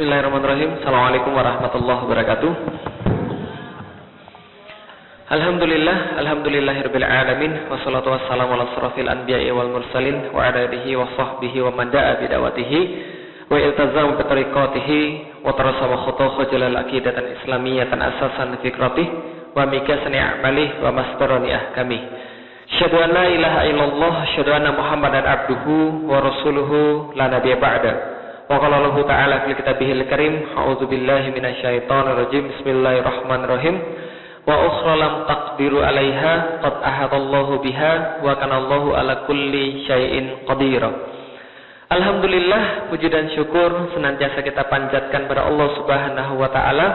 Bismillahirrahmanirrahim. Assalamualaikum warahmatullahi wabarakatuh. Alhamdulillahirabbil alamin, wassalatu wassalamu ala asrofil anbiya'i wal mursalin wa ala alihi wa sahbihi wa man da'a bida'watihi wa iltazama bi tariqatihi wa tarasama khutawah jalal aqidatan islamiyatan asasan fikratih wa mikasani a'malih wa masdarani ahkamih. Asyhadu an la ilaha illallah, asyhadu anna Muhammadan abduhu wa rasuluhu la nabiyya ba'da. Wa qala Allahu ta'ala fil kitabihil karim, a'udzu billahi minasyaitonir rajim. Bismillahirrahmanirrahim. Wa ukhra lam taqdiru 'alaiha qad ahadallahu biha wa kana Allahu 'ala kulli syai'in qadir. Alhamdulillah, puji dan syukur senantiasa kita panjatkan kepada Allah Subhanahu wa taala,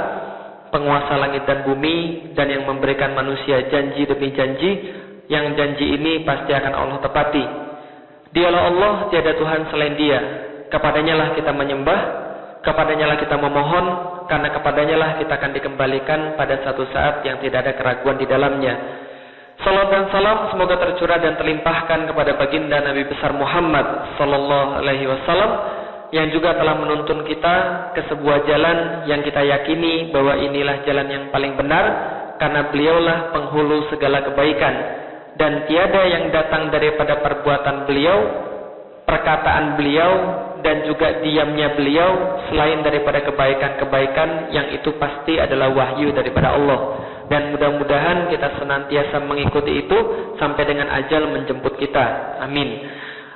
penguasa langit dan bumi, dan yang memberikan manusia janji demi janji, yang janji ini pasti akan Allah tepati. Dialah Allah, tiada Tuhan selain Dia. Kepadanya lah kita menyembah, kepadanya lah kita memohon, karena kepadanya lah kita akan dikembalikan pada satu saat yang tidak ada keraguan di dalamnya. Salam dan salam semoga tercurah dan terlimpahkan kepada baginda Nabi besar Muhammad sallallahu alaihi wasallam, yang juga telah menuntun kita ke sebuah jalan yang kita yakini bahwa inilah jalan yang paling benar, karena beliaulah penghulu segala kebaikan, dan tiada yang datang daripada perbuatan beliau, perkataan beliau, dan juga diamnya beliau selain daripada kebaikan-kebaikan yang itu pasti adalah wahyu daripada Allah. Dan mudah-mudahan kita senantiasa mengikuti itu sampai dengan ajal menjemput kita. Amin.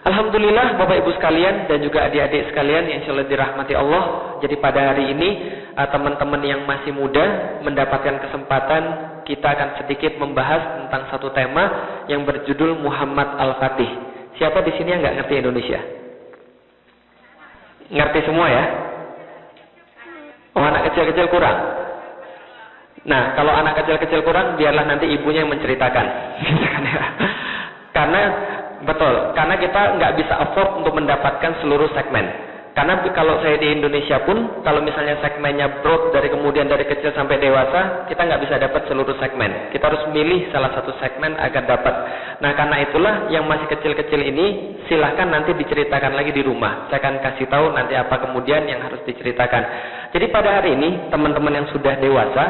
Alhamdulillah Bapak Ibu sekalian dan juga adik-adik sekalian yang insyaallah dirahmati Allah. Jadi pada hari ini teman-teman yang masih muda mendapatkan kesempatan, kita akan sedikit membahas tentang satu tema yang berjudul Muhammad Al-Fatih. Siapa di sini yang nggak ngerti Indonesia? Ngerti semua ya? Oh, anak kecil-kecil kurang. Nah, kalau anak kecil-kecil kurang, biarlah nanti ibunya yang menceritakan. Karena betul, karena kita nggak bisa afford untuk mendapatkan seluruh segmen. Karena kalau saya di Indonesia pun, kalau misalnya segmennya broad dari kemudian dari kecil sampai dewasa, kita nggak bisa dapat seluruh segmen. Kita harus milih salah satu segmen agar dapat. Nah, karena itulah yang masih kecil-kecil ini, silahkan nanti diceritakan lagi di rumah. Saya akan kasih tahu nanti apa kemudian yang harus diceritakan. Jadi pada hari ini, teman-teman yang sudah dewasa,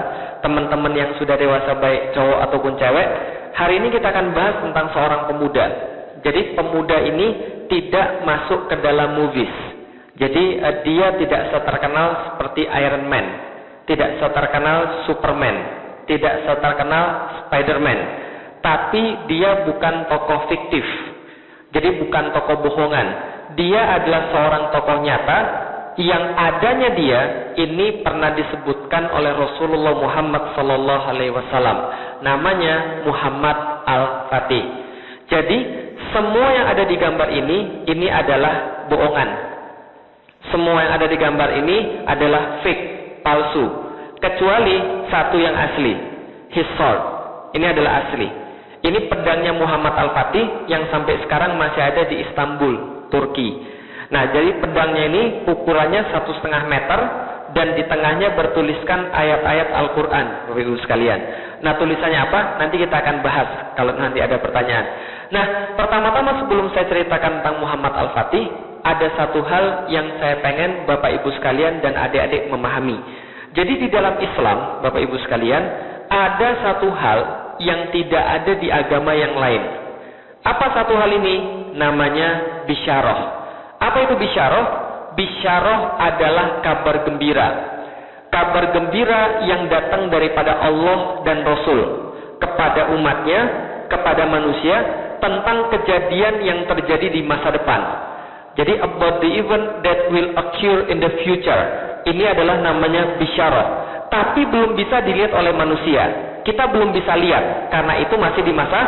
teman-teman yang sudah dewasa baik cowok ataupun cewek, hari ini kita akan bahas tentang seorang pemuda. Jadi pemuda ini tidak masuk ke dalam movies. Jadi dia tidak seterkenal seperti Iron Man, tidak seterkenal Superman, tidak seterkenal Spiderman, tapi dia bukan tokoh fiktif. Jadi bukan tokoh bohongan. Dia adalah seorang tokoh nyata yang adanya dia ini pernah disebutkan oleh Rasulullah Muhammad sallallahu alaihi wasallam. Namanya Muhammad Al-Fatih. Jadi semua yang ada di gambar ini adalah bohongan. Semua yang ada di gambar ini adalah fake, palsu. Kecuali satu yang asli, his sword. Ini adalah asli. Ini pedangnya Muhammad Al-Fatih yang sampai sekarang masih ada di Istanbul, Turki. Nah, jadi pedangnya ini ukurannya 1,5 meter dan di tengahnya bertuliskan ayat-ayat Al-Quran, Bapak Ibu sekalian. Nah, tulisannya apa? Nanti kita akan bahas kalau nanti ada pertanyaan. Nah, pertama-tama sebelum saya ceritakan tentang Muhammad Al-Fatih, ada satu hal yang saya pengen Bapak Ibu sekalian dan adik-adik memahami. Jadi di dalam Islam, Bapak Ibu sekalian, ada satu hal yang tidak ada di agama yang lain. Apa satu hal ini? Namanya bisyarah. Apa itu bisyarah? Bisyarah adalah kabar gembira. Kabar gembira yang datang daripada Allah dan Rasul kepada umatnya, kepada manusia, tentang kejadian yang terjadi di masa depan. Jadi about the event that will occur in the future. Ini adalah namanya bisyarah. Tapi belum bisa dilihat oleh manusia. Kita belum bisa lihat karena itu masih di masa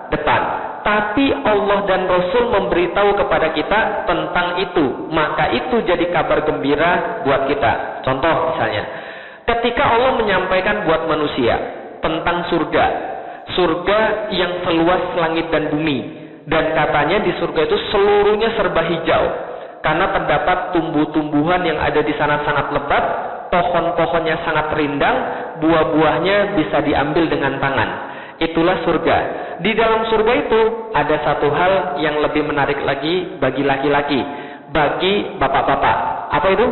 depan. Tapi Allah dan Rasul memberitahu kepada kita tentang itu. Maka itu jadi kabar gembira buat kita. Contoh misalnya, ketika Allah menyampaikan buat manusia tentang surga. Surga yang seluas langit dan bumi. Dan katanya di surga itu seluruhnya serba hijau. Karena terdapat tumbuh-tumbuhan yang ada di sana sangat lebat, pohon-pohonnya sangat rindang, buah-buahnya bisa diambil dengan tangan. Itulah surga. Di dalam surga itu ada satu hal yang lebih menarik lagi bagi laki-laki, bagi bapak-bapak. Apa itu?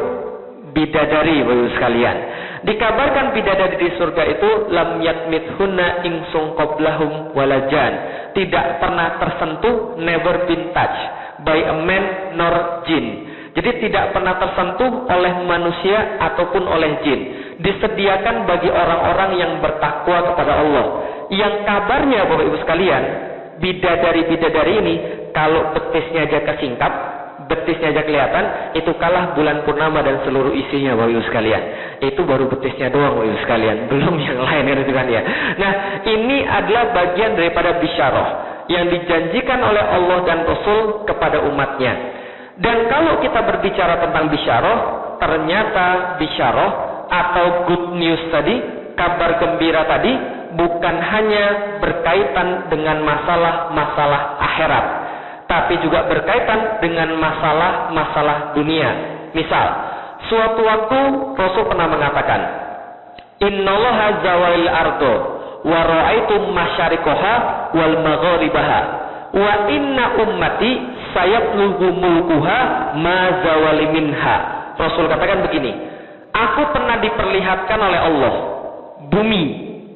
bidadari, Bapak sekalian. Dikabarkan bidadari di surga itu lam yakmithunna insung qablahum walajan, tidak pernah tersentuh, never been touched by a man nor jin. Jadi tidak pernah tersentuh oleh manusia ataupun oleh jin. Disediakan bagi orang-orang yang bertakwa kepada Allah. Yang kabarnya Bapak Ibu sekalian, bidadari-bidadari ini kalau betisnya aja kesingkap, betisnya aja kelihatan, itu kalah bulan purnama dan seluruh isinya Bapak Ibu sekalian. Itu baru betisnya doang Bapak Ibu sekalian, belum yang lain itu kan ya. Nah, ini adalah bagian daripada bisyarah yang dijanjikan oleh Allah dan Rasul kepada umatnya. Dan kalau kita berbicara tentang bisyarah, ternyata bisyarah atau good news tadi, kabar gembira tadi, bukan hanya berkaitan dengan masalah-masalah akhirat, tapi juga berkaitan dengan masalah-masalah dunia. Misal, suatu waktu Rasul pernah mengatakan, Innallaha zawal ardo wa ra'aitu masyariqaha wal magharibaha wa inna ummati sayablugu mulkuha ma zawali minha. Rasul katakan begini, aku pernah diperlihatkan oleh Allah bumi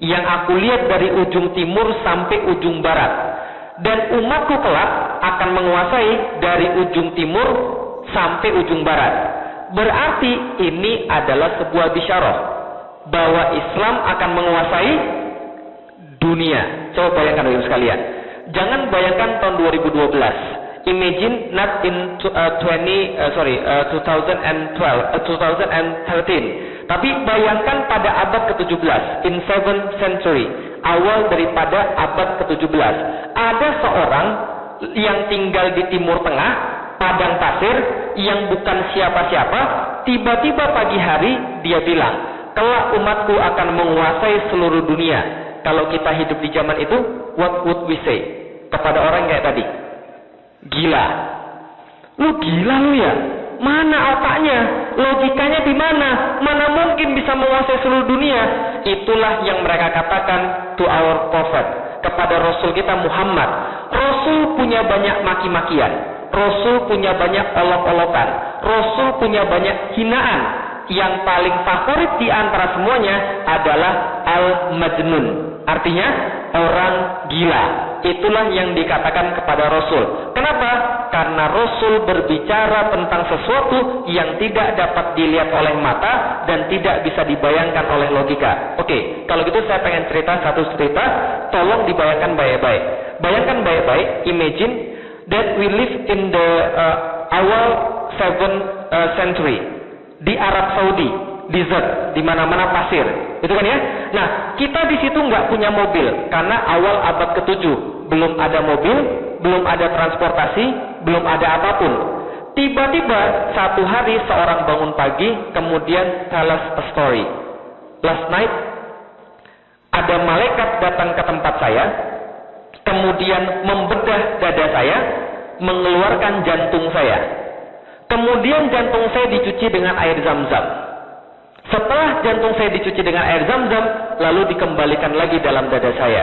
yang aku lihat dari ujung timur sampai ujung barat, dan umatku kelak akan menguasai dari ujung timur sampai ujung barat. Berarti ini adalah sebuah bisyarah bahwa Islam akan menguasai dunia. Coba bayangkan Bapak sekalian. Jangan bayangkan tahun 2012. Imagine not in 2013. Tapi bayangkan pada abad ke-17, in 7th century, awal daripada abad ke-17. Ada seorang yang tinggal di Timur Tengah, padang pasir, yang bukan siapa-siapa, tiba-tiba pagi hari dia bilang, kelak umatku akan menguasai seluruh dunia. Kalau kita hidup di zaman itu, what would we say? Kepada orang kayak tadi, gila. Lu gila lu ya? Mana otaknya? Logikanya di mana? Mana mungkin bisa menguasai seluruh dunia? Itulah yang mereka katakan to our prophet, kepada Rasul kita Muhammad. Rasul punya banyak maki-makian, Rasul punya banyak olok-olokan, Rasul punya banyak hinaan. Yang paling favorit di antara semuanya adalah al-majnun, artinya orang gila. Itulah yang dikatakan kepada Rasul. Kenapa? Karena Rasul berbicara tentang sesuatu yang tidak dapat dilihat oleh mata dan tidak bisa dibayangkan oleh logika. Oke, kalau gitu saya pengen cerita satu cerita, tolong dibayangkan baik-baik. Bayangkan baik-baik, imagine that we live in the awal 7th century di Arab Saudi, desert, di mana-mana pasir, itu kan ya. Nah, kita di situ nggak punya mobil karena awal abad ke-7 belum ada mobil, belum ada transportasi, belum ada apapun. Tiba-tiba satu hari seorang bangun pagi, kemudian tell us a story. Last night ada malaikat datang ke tempat saya, kemudian membedah dada saya, mengeluarkan jantung saya. Kemudian jantung saya dicuci dengan air zam-zam. Setelah jantung saya dicuci dengan air zam-zam, lalu dikembalikan lagi dalam dada saya.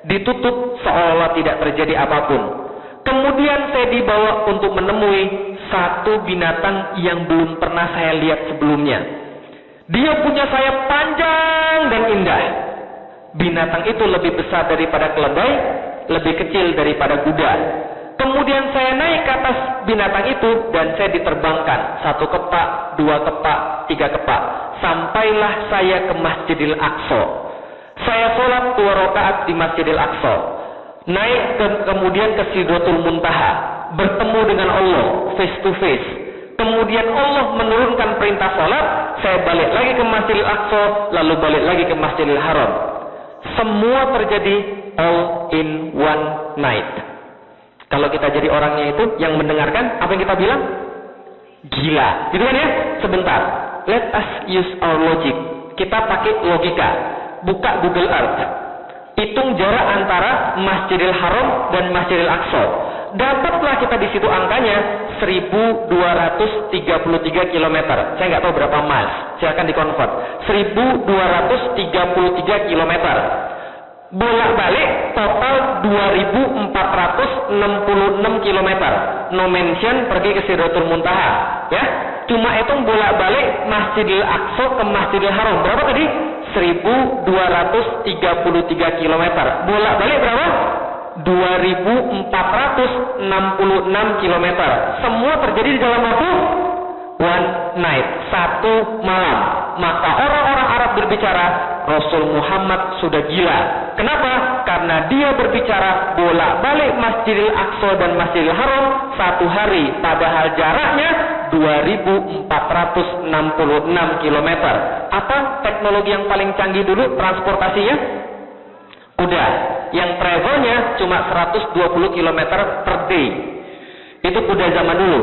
Ditutup seolah tidak terjadi apapun. Kemudian saya dibawa untuk menemui satu binatang yang belum pernah saya lihat sebelumnya. Dia punya sayap panjang dan indah. Binatang itu lebih besar daripada keledai, lebih kecil daripada kuda. Kemudian saya naik ke atas binatang itu dan saya diterbangkan 1 kepak, 2 kepak, 3 kepak. Sampailah saya ke Masjidil Aqsa. Saya sholat 2 rakaat di Masjidil Aqsa. Naik kemudian ke Sidratul Muntaha, bertemu dengan Allah face to face. Kemudian Allah menurunkan perintah sholat, saya balik lagi ke Masjidil Aqsa, lalu balik lagi ke Masjidil Haram. Semua terjadi all in one night. Kalau kita jadi orangnya itu yang mendengarkan, apa yang kita bilang? Gila, gitu kan ya? Sebentar, let us use our logic. Kita pakai logika. Buka Google Earth. Hitung jarak antara Masjidil Haram dan Masjidil Aqsa. Dapatlah kita di situ angkanya 1233 km. Saya nggak tahu berapa miles. Silakan dikonvert. 1233 km. Bolak-balik total 2466 km. No mention pergi ke Sidratul Muntaha, ya. cuma hitung bolak-balik Masjidil Aqsa ke Masjidil Haram. Berapa tadi? 1233 km. Bolak-balik berapa? 2466 km. Semua terjadi di dalam waktu one night, satu malam. Maka orang-orang Arab berbicara, Rasul Muhammad sudah gila. Kenapa? Karena dia berbicara bolak-balik Masjidil Aqsa dan Masjidil Haram satu hari, padahal jaraknya 2466 km. Apa teknologi yang paling canggih dulu transportasinya? Kuda. Yang travelnya cuma 120 km per day. Itu kuda zaman dulu.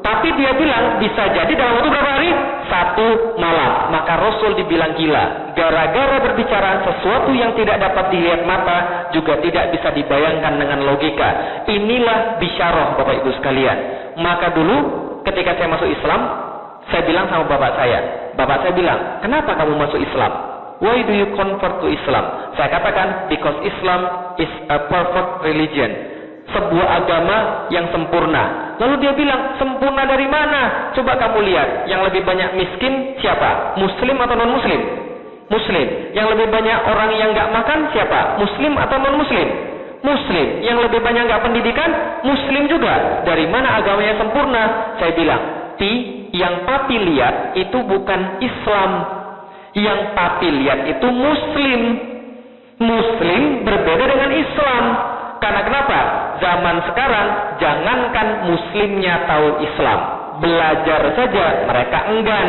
Tapi dia bilang bisa jadi dalam waktu berapa hari? Satu malam. Maka Rasul dibilang gila. Gara-gara berbicara sesuatu yang tidak dapat dilihat mata, juga tidak bisa dibayangkan dengan logika. Inilah bisyarah Bapak Ibu sekalian. Maka dulu ketika saya masuk Islam, saya bilang sama bapak saya. Bapak saya bilang, kenapa kamu masuk Islam? Why do you convert to Islam? Saya katakan, because Islam is a perfect religion. Sebuah agama yang sempurna. Lalu dia bilang, sempurna dari mana? Coba kamu lihat, yang lebih banyak miskin siapa? Muslim atau non-muslim? Muslim. Yang lebih banyak orang yang nggak makan siapa? Muslim atau non-muslim? Muslim. Yang lebih banyak nggak pendidikan? Muslim juga. Dari mana agamanya sempurna? Saya bilang, yang papi lihat itu bukan Islam. Yang papi lihat itu Muslim. Muslim berbeda dengan Islam. Karena kenapa? Zaman sekarang jangankan muslimnya tahu Islam, belajar saja mereka enggan.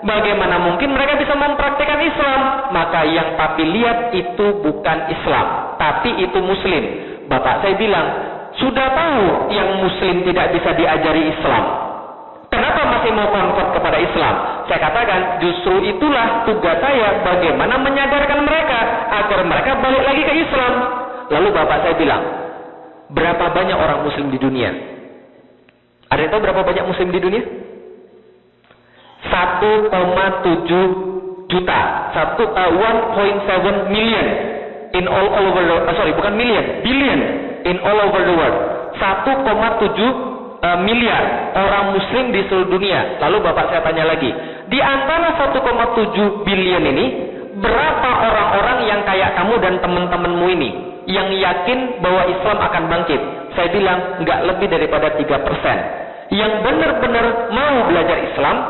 Bagaimana mungkin mereka bisa mempraktikkan Islam? Maka yang papi lihat itu bukan Islam, tapi itu Muslim. Bapak saya bilang, sudah tahu yang Muslim tidak bisa diajari Islam, kenapa masih mau convert kepada Islam? Saya katakan, justru itulah tugas saya, bagaimana menyadarkan mereka agar mereka balik lagi ke Islam. Lalu bapak saya bilang, berapa banyak orang muslim di dunia? Ada yang tahu berapa banyak muslim di dunia? 1,7 juta. 1.7 million in all over the bukan million, billion in all over the world. 1,7 miliar orang muslim di seluruh dunia. Lalu bapak saya tanya lagi, di antara 1,7 billion ini, berapa orang-orang yang kayak kamu dan teman-temanmu ini yang yakin bahwa Islam akan bangkit? Saya bilang, nggak lebih daripada 3%. Yang benar-benar mau belajar Islam,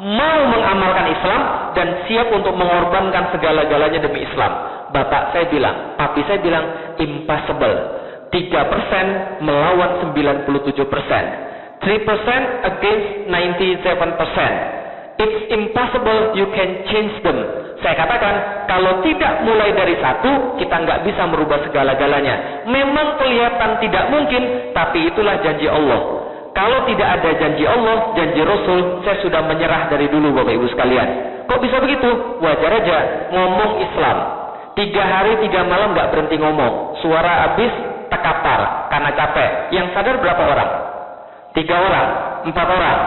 mau mengamalkan Islam, dan siap untuk mengorbankan segala-galanya demi Islam. Bapak saya bilang, papi saya bilang, impossible. 3% melawan 97%. 3% against 97%. It's impossible you can change them. Saya katakan, kalau tidak mulai dari satu, kita nggak bisa merubah segala-galanya. Memang kelihatan tidak mungkin, tapi itulah janji Allah. Kalau tidak ada janji Allah, janji Rasul, saya sudah menyerah dari dulu Bapak Ibu sekalian. Kok bisa begitu? Wajar aja, ngomong Islam. 3 hari 3 malam nggak berhenti ngomong. Suara habis, tekapar, karena capek. Yang sadar berapa orang? 3 orang, 4 orang.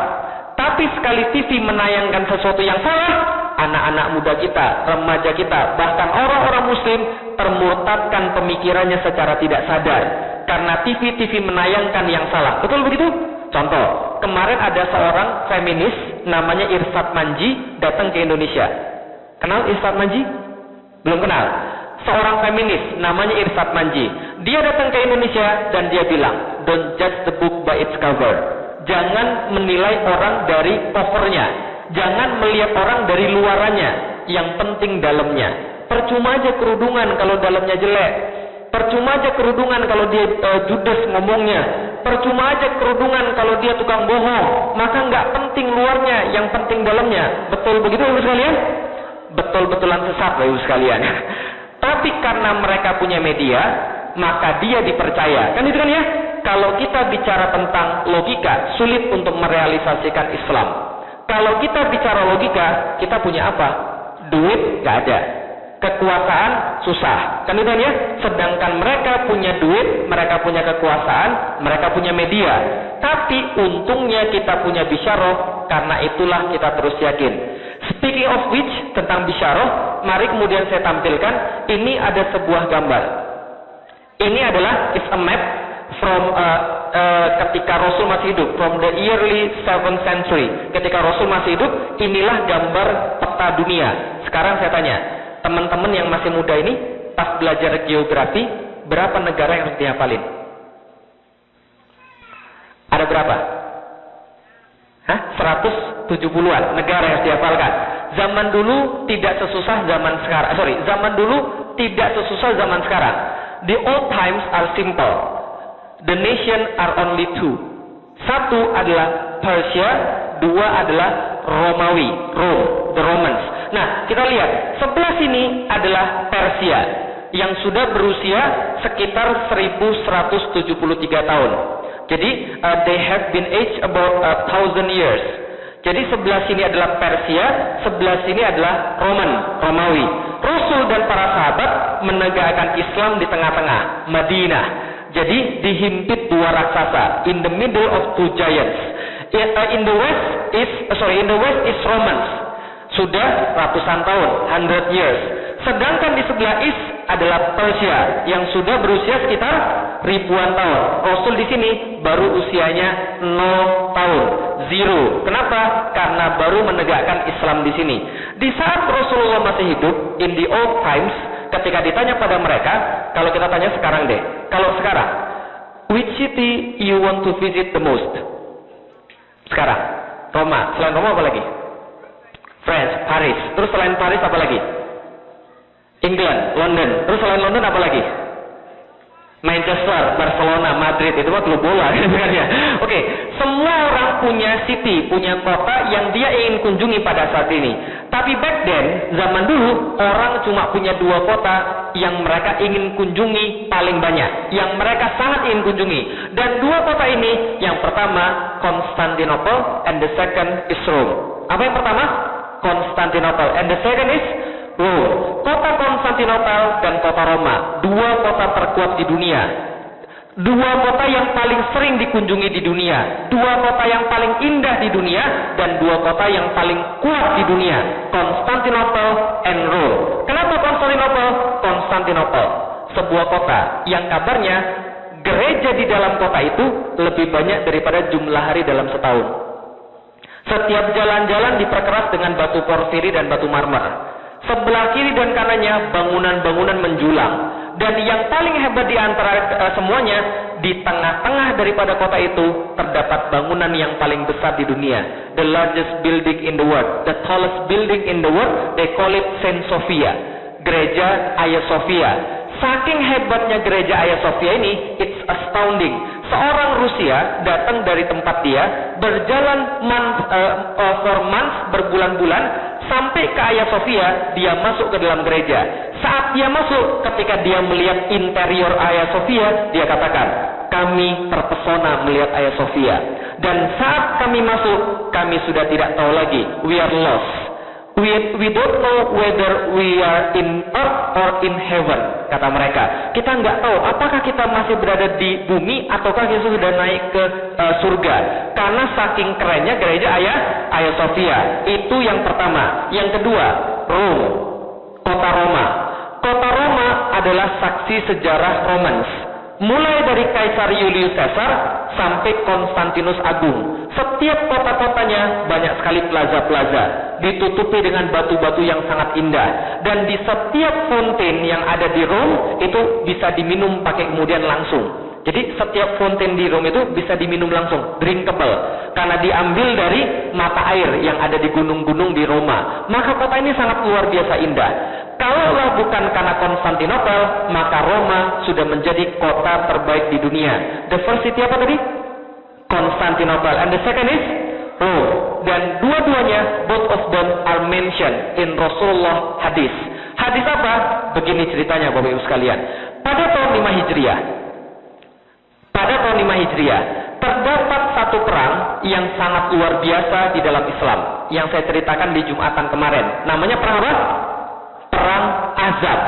Tapi sekali TV menayangkan sesuatu yang salah, anak-anak muda kita, remaja kita, bahkan orang-orang muslim termurtadkan pemikirannya secara tidak sadar. Karena TV menayangkan yang salah. Betul begitu? Contoh, kemarin ada seorang feminis namanya Irsad Manji datang ke Indonesia. Kenal Irsad Manji? Belum kenal. Seorang feminis namanya Irsad Manji. Dia datang ke Indonesia dan dia bilang, don't judge the book by its cover. Jangan menilai orang dari covernya. Jangan melihat orang dari luarannya. Yang penting dalamnya. Percuma aja kerudungan kalau dalamnya jelek. Percuma aja kerudungan kalau dia judes ngomongnya. Percuma aja kerudungan kalau dia tukang bohong. Maka nggak penting luarnya, yang penting dalamnya. Betul begitu Ibu sekalian? Betul-betulan sesat Ibu sekalian. Tapi karena mereka punya media, maka dia dipercaya. Kan itu kan ya? Kalau kita bicara tentang logika, sulit untuk merealisasikan Islam. Kalau kita bicara logika, kita punya apa? Duit nggak ada. Kekuasaan susah. Kan itu kan ya? Sedangkan mereka punya duit, mereka punya kekuasaan, mereka punya media. Tapi untungnya kita punya bisyarah, karena itulah kita terus yakin. Speaking of which, tentang bisyarah, mari kemudian saya tampilkan. Ini ada sebuah gambar. Ini adalah is a map from ketika Rasul masih hidup, from the early 7th century, ketika Rasul masih hidup, inilah gambar peta dunia. Sekarang saya tanya, teman-teman yang masih muda ini, pas belajar geografi, berapa negara yang harus dihafalin? Ada berapa? 170-an negara yang harus dihafalkan. Zaman dulu tidak sesusah zaman sekarang. Zaman dulu tidak sesusah zaman sekarang. The old times are simple. The nation are only two. Satu adalah Persia, dua adalah Romawi, Rome, the Romans. Nah, kita lihat, sebelah sini adalah Persia yang sudah berusia sekitar 1173 tahun. Jadi, they have been aged about 1,000 years. Jadi sebelah sini adalah Persia, sebelah sini adalah Romawi. Rasul dan para sahabat menegakkan Islam di tengah-tengah, Madinah. Jadi dihimpit dua raksasa, in the middle of two giants. In the west is Romans. Sudah ratusan tahun, 100 years. Sedangkan di sebelah east adalah Persia yang sudah berusia sekitar ribuan tahun. Rasul di sini baru usianya 0 tahun, 0. Kenapa? Karena baru menegakkan Islam di sini. Di saat Rasulullah masih hidup, in the old times, ketika ditanya pada mereka, kalau kita tanya sekarang deh, kalau sekarang, which city you want to visit the most? Sekarang, Roma. Selain Roma apa lagi? France, Paris. Terus selain Paris apa lagi? England, London. Terus selain London apa lagi? Manchester, Barcelona, Madrid. Itu mah klub bola sebenarnya. Oke, semua orang punya city, punya kota yang dia ingin kunjungi pada saat ini. Tapi back then, zaman dulu, orang cuma punya dua kota yang mereka ingin kunjungi paling banyak, yang mereka sangat ingin kunjungi. Dan dua kota ini, yang pertama Constantinople, and the second is Rome. Apa yang pertama? Constantinople, and the second is Rome. Kota Konstantinopel dan kota Roma, dua kota terkuat di dunia, dua kota yang paling sering dikunjungi di dunia, dua kota yang paling indah di dunia, dan dua kota yang paling kuat di dunia, Konstantinopel and Rome. Kenapa Konstantinopel? Sebuah kota yang kabarnya gereja di dalam kota itu lebih banyak daripada jumlah hari dalam setahun. Setiap jalan-jalan diperkeras dengan batu porsiri dan batu marmer. Sebelah kiri dan kanannya bangunan-bangunan menjulang. Dan yang paling hebat di antara semuanya, di tengah-tengah daripada kota itu terdapat bangunan yang paling besar di dunia. The largest building in the world, the tallest building in the world, they call it Saint Sophia, gereja Hagia Sophia. Saking hebatnya gereja Hagia Sophia ini, it's astounding. Seorang Rusia datang dari tempat dia, berjalan for months, berbulan-bulan, sampai ke Hagia Sophia, dia masuk ke dalam gereja. Saat dia masuk, ketika dia melihat interior Hagia Sophia, dia katakan, kami terpesona melihat Hagia Sophia. Dan saat kami masuk, kami sudah tidak tahu lagi, we are lost. We don't know whether we are in earth or in heaven, kata mereka. Kita nggak tahu apakah kita masih berada di bumi ataukah kita sudah naik ke surga. Karena saking kerennya gereja Hagia Sophia. Itu yang pertama. Yang kedua, Rome, kota Roma. Kota Roma adalah saksi sejarah Romans. Mulai dari Kaisar Julius Caesar sampai Konstantinus Agung. Setiap kota-kotanya banyak sekali plaza-plaza, ditutupi dengan batu-batu yang sangat indah. Dan di setiap fonten yang ada di Rome itu bisa diminum pakai kemudian langsung. Jadi setiap fonten di Rome itu bisa diminum langsung, drinkable, karena diambil dari mata air yang ada di gunung-gunung di Roma. Maka kota ini sangat luar biasa indah. Kalaulah bukan karena Konstantinopel, maka Roma sudah menjadi kota terbaik di dunia. The first city apa tadi? Konstantinopel. And the second is Rome. Dan dua-duanya, both of them are mentioned in Rasulullah hadis. Hadis apa? Begini ceritanya Bapak Ibu sekalian. Pada tahun 5 Hijriah, terdapat satu perang yang sangat luar biasa di dalam Islam, yang saya ceritakan di Jumatan kemarin. Namanya perang apa? Perang Azab.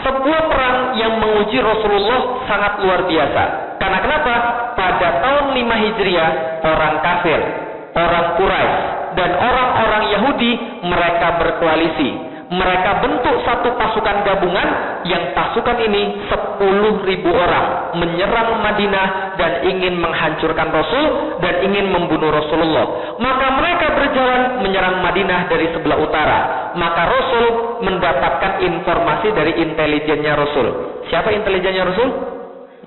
Sebuah perang yang menguji Rasulullah sangat luar biasa. Karena kenapa? Pada tahun 5 Hijriah, orang kafir, orang Quraisy, dan orang-orang Yahudi, mereka berkoalisi. Mereka bentuk satu pasukan gabungan yang pasukan ini 10.000 orang menyerang Madinah dan ingin menghancurkan Rasul dan ingin membunuh Rasulullah. Maka mereka berjalan menyerang Madinah dari sebelah utara. Maka Rasul mendapatkan informasi dari intelijennya Rasul. Siapa intelijennya Rasul?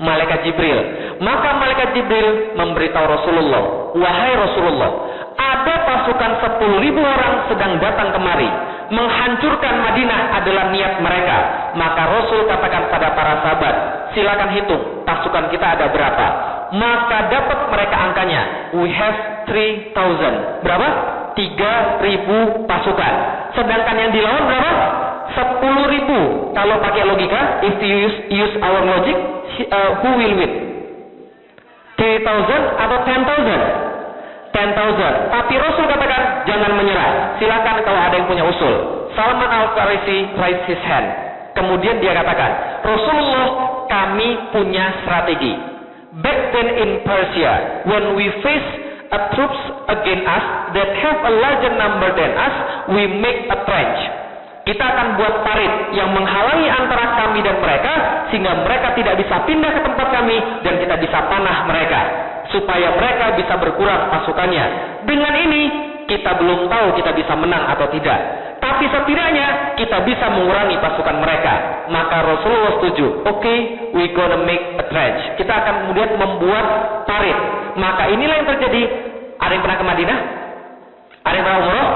Malaikat Jibril. Maka Malaikat Jibril memberitahu Rasulullah, wahai Rasulullah, ada pasukan 10.000 orang sedang datang kemari. Menghancurkan Madinah adalah niat mereka. Maka Rasul katakan pada para sahabat, silakan hitung pasukan kita ada berapa. Maka dapat mereka angkanya, we have 3,000. Berapa? 3.000 pasukan. Sedangkan yang dilawan berapa? 10.000. Kalau pakai logika, if you use our logic, who will win? 3,000 atau 10,000? 10,000. Tapi Rasul katakan jangan menyerah. Silakan kalau ada yang punya usul. Salman Al-Farisi raised his hand. Kemudian dia katakan, Rasulullah, kami punya strategi. Back then in Persia, when we face a troops against us that have a larger number than us, we make a trench. Kita akan buat parit yang menghalangi antara kami dan mereka, sehingga mereka tidak bisa pindah ke tempat kami dan kita bisa panah mereka, supaya mereka bisa berkurang pasukannya. Dengan ini kita belum tahu kita bisa menang atau tidak, tapi setidaknya kita bisa mengurangi pasukan mereka. Maka Rasulullah setuju. Okay, we gonna make a trench. Kita akan kemudian membuat parit. Maka inilah yang terjadi. Ada yang pernah ke Madinah? Ada yang pernah umroh?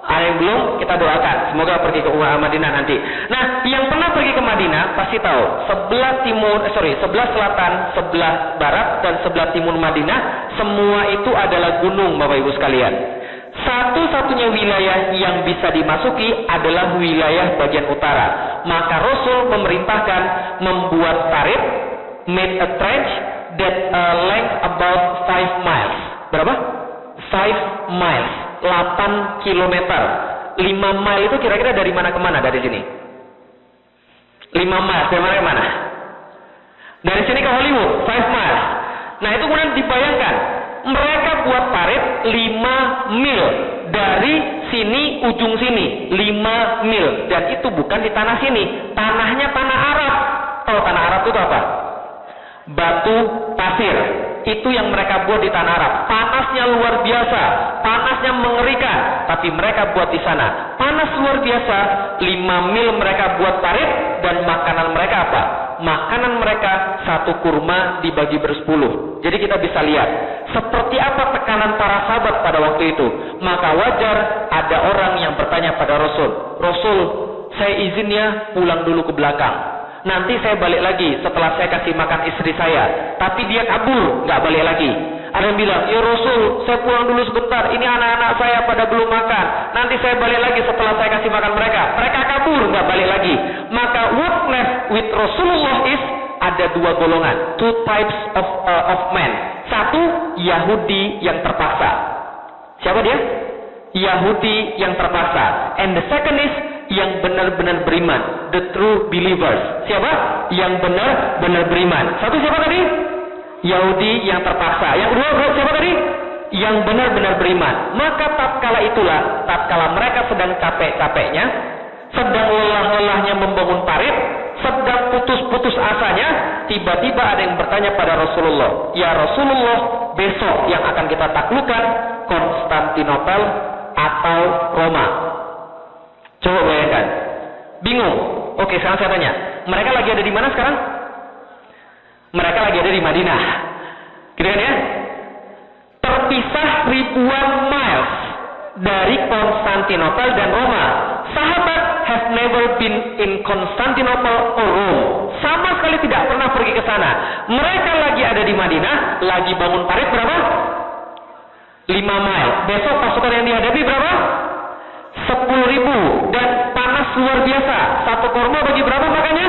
Ada yang belum? Kita doakan semoga pergi ke Madinah nanti. Nah, yang pernah pergi ke Madinah pasti tahu sebelah selatan, sebelah barat dan sebelah timur Madinah semua itu adalah gunung, Bapak Ibu sekalian. Satu-satunya wilayah yang bisa dimasuki adalah wilayah bagian utara. Maka Rasul memerintahkan membuat parit, made a trench that length about 5 miles. Berapa? 5 miles. 8 kilometer. 5 mile itu kira-kira dari mana ke mana dari sini? 5 miles dari mana ke mana? Dari sini ke Hollywood, 5 miles. Nah, itu kemudian dibayangkan, mereka buat parit 5 mil dari sini ujung sini, 5 mil, dan itu bukan di tanah sini, tanahnya tanah Arab. Tahu tanah Arab itu apa? Batu pasir. Itu yang mereka buat di tanah Arab. Panasnya luar biasa, panasnya mengerikan, tapi mereka buat di sana. Panas luar biasa, 5 mil mereka buat parit, dan makanan mereka apa? Makanan mereka satu kurma dibagi bersepuluh. Jadi kita bisa lihat seperti apa tekanan para sahabat pada waktu itu. Maka wajar ada orang yang bertanya pada Rasul, Rasul, saya izinnya pulang dulu ke belakang. Nanti saya balik lagi setelah saya kasih makan istri saya. Tapi dia kabur, nggak balik lagi. Ada yang bilang, ya Rasul, saya pulang dulu sebentar. Ini anak-anak saya pada belum makan. Nanti saya balik lagi setelah saya kasih makan mereka. Mereka kabur, nggak balik lagi. Maka what left with Rasulullah is ada dua golongan, two types of men. Satu, Yahudi yang terpaksa. Siapa dia? Yahudi yang terpaksa. And the second is yang benar-benar beriman, the true believers. Siapa? Yang benar-benar beriman. Satu siapa tadi? Yahudi yang terpaksa. Yang kedua siapa tadi? Yang benar-benar beriman. Maka tatkala mereka sedang capek-capeknya, sedang lelah-lelahnya membangun parit, sedang putus-putus asanya, tiba-tiba ada yang bertanya pada Rasulullah, ya Rasulullah, besok yang akan kita taklukkan Konstantinopel atau Roma? Coba bayangkan, bingung. Oke, sekarang saya tanya, mereka lagi ada di mana sekarang? Mereka lagi ada di Madinah, gitu kan ya? Terpisah ribuan miles dari Konstantinopel dan Roma. Sahabat have never been in Constantinople or Rome. Sama sekali tidak pernah pergi ke sana. Mereka lagi ada di Madinah, lagi bangun parit berapa? 5 mile. Besok pasukan yang dihadapi berapa? 10.000 dan panas luar biasa. Satu kurma bagi berapa makanya?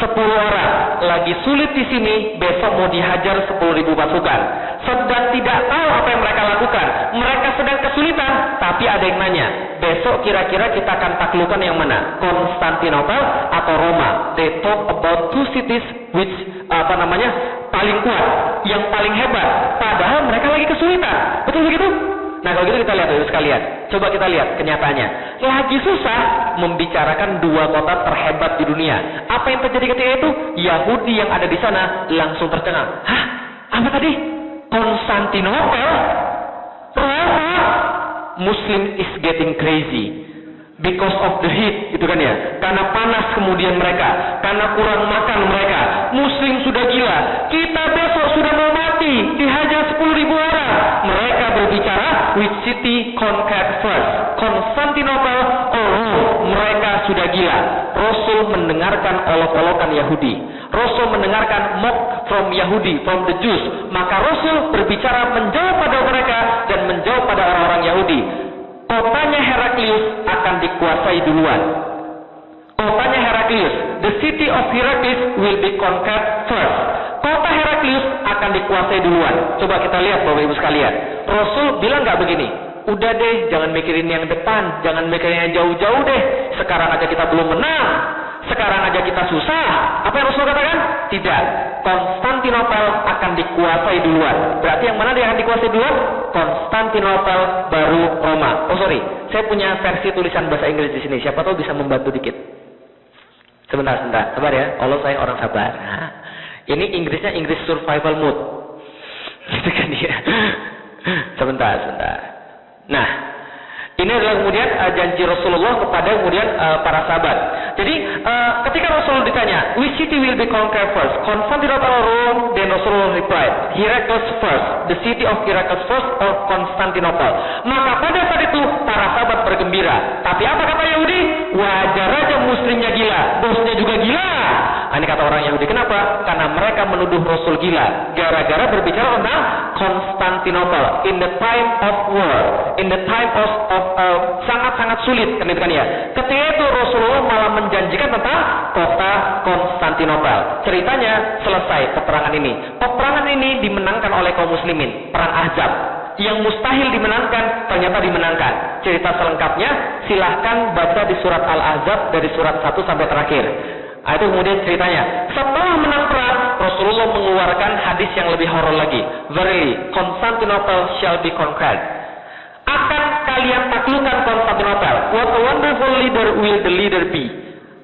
10 orang. Lagi sulit di sini, besok mau dihajar 10.000 pasukan. Sedang tidak tahu apa yang mereka lakukan. Mereka sedang kesulitan, tapi ada yang nanya, besok kira-kira kita akan taklukkan yang mana? Konstantinopel atau Roma? They talk about two cities which paling kuat, yang paling hebat. Padahal mereka lagi kesulitan. Betul begitu? Nah kalau gitu kita lihat dulu sekalian. Coba kita lihat kenyataannya. Lagi susah membicarakan dua kota terhebat di dunia. Apa yang terjadi ketika itu? Yahudi yang ada di sana langsung tercengang. Hah? Apa tadi? Konstantinopel? Roma? Muslim is getting crazy. Because of the heat, gitu kan ya. Karena panas kemudian mereka, karena kurang makan mereka. Muslim sudah gila. Kita besok sudah mau mati, dihajar 10.000 orang. Mereka berbicara, which city conquered first? Konstantinopel or Rome? Mereka sudah gila. Rasul mendengarkan olok-olokan Yahudi. Rasul mendengarkan mock from Yahudi, from the Jews. Maka Rasul berbicara menjawab pada mereka dan menjawab pada orang-orang Yahudi. Kotanya Heraklius akan dikuasai duluan. Kotanya Heraklius, the city of Heraklius will be conquered first. Kota Heraklius akan dikuasai duluan. Coba kita lihat Bapak Ibu sekalian. Rasul bilang nggak begini. Udah deh, jangan mikirin yang depan, jangan mikirin yang jauh-jauh deh. Sekarang aja kita belum menang. Sekarang aja kita susah. Apa yang Rasul katakan? Tidak. Konstantinopel akan dikuasai duluan. Berarti yang mana yang akan dikuasai duluan? Konstantinopel baru Roma. Oh sorry, saya punya versi tulisan bahasa Inggris di sini. Siapa tahu bisa membantu dikit. Sebentar. Sabar ya. Allah sayang orang sabar. Nah, ini Inggrisnya Inggris survival mode. Gitu kan ya. Sebentar. Nah, ini adalah kemudian janji Rasulullah kepada kemudian para sahabat. Jadi ketika Rasulullah ditanya, which city will be conquered first? Constantinople or Rome? Then Rasulullah replied, Heraclius first. The city of Heraclius first or Constantinople? Maka pada saat itu para sahabat bergembira. Tapi apa kata Yahudi? Wajar aja muslimnya gila, bosnya juga gila. Ini kata orang Yahudi. Kenapa? Karena mereka menuduh Rasul gila. Gara-gara berbicara tentang Konstantinopel. In the time of war. In the time of sangat-sangat sulit. Kan ya. Ketika itu Rasulullah malah menjanjikan tentang kota Konstantinopel. Ceritanya selesai peperangan ini. Peperangan ini dimenangkan oleh kaum muslimin. Perang Ahzab. Yang mustahil dimenangkan, ternyata dimenangkan. Cerita selengkapnya silahkan baca di surat Al-Ahzab dari surat 1 sampai terakhir. Itu kemudian ceritanya. Setelah menang perang, Rasulullah mengeluarkan hadis yang lebih horor lagi. Verily, Constantinople shall be conquered. Akan kalian taklukkan Konstantinopel. What a wonderful leader will the leader be.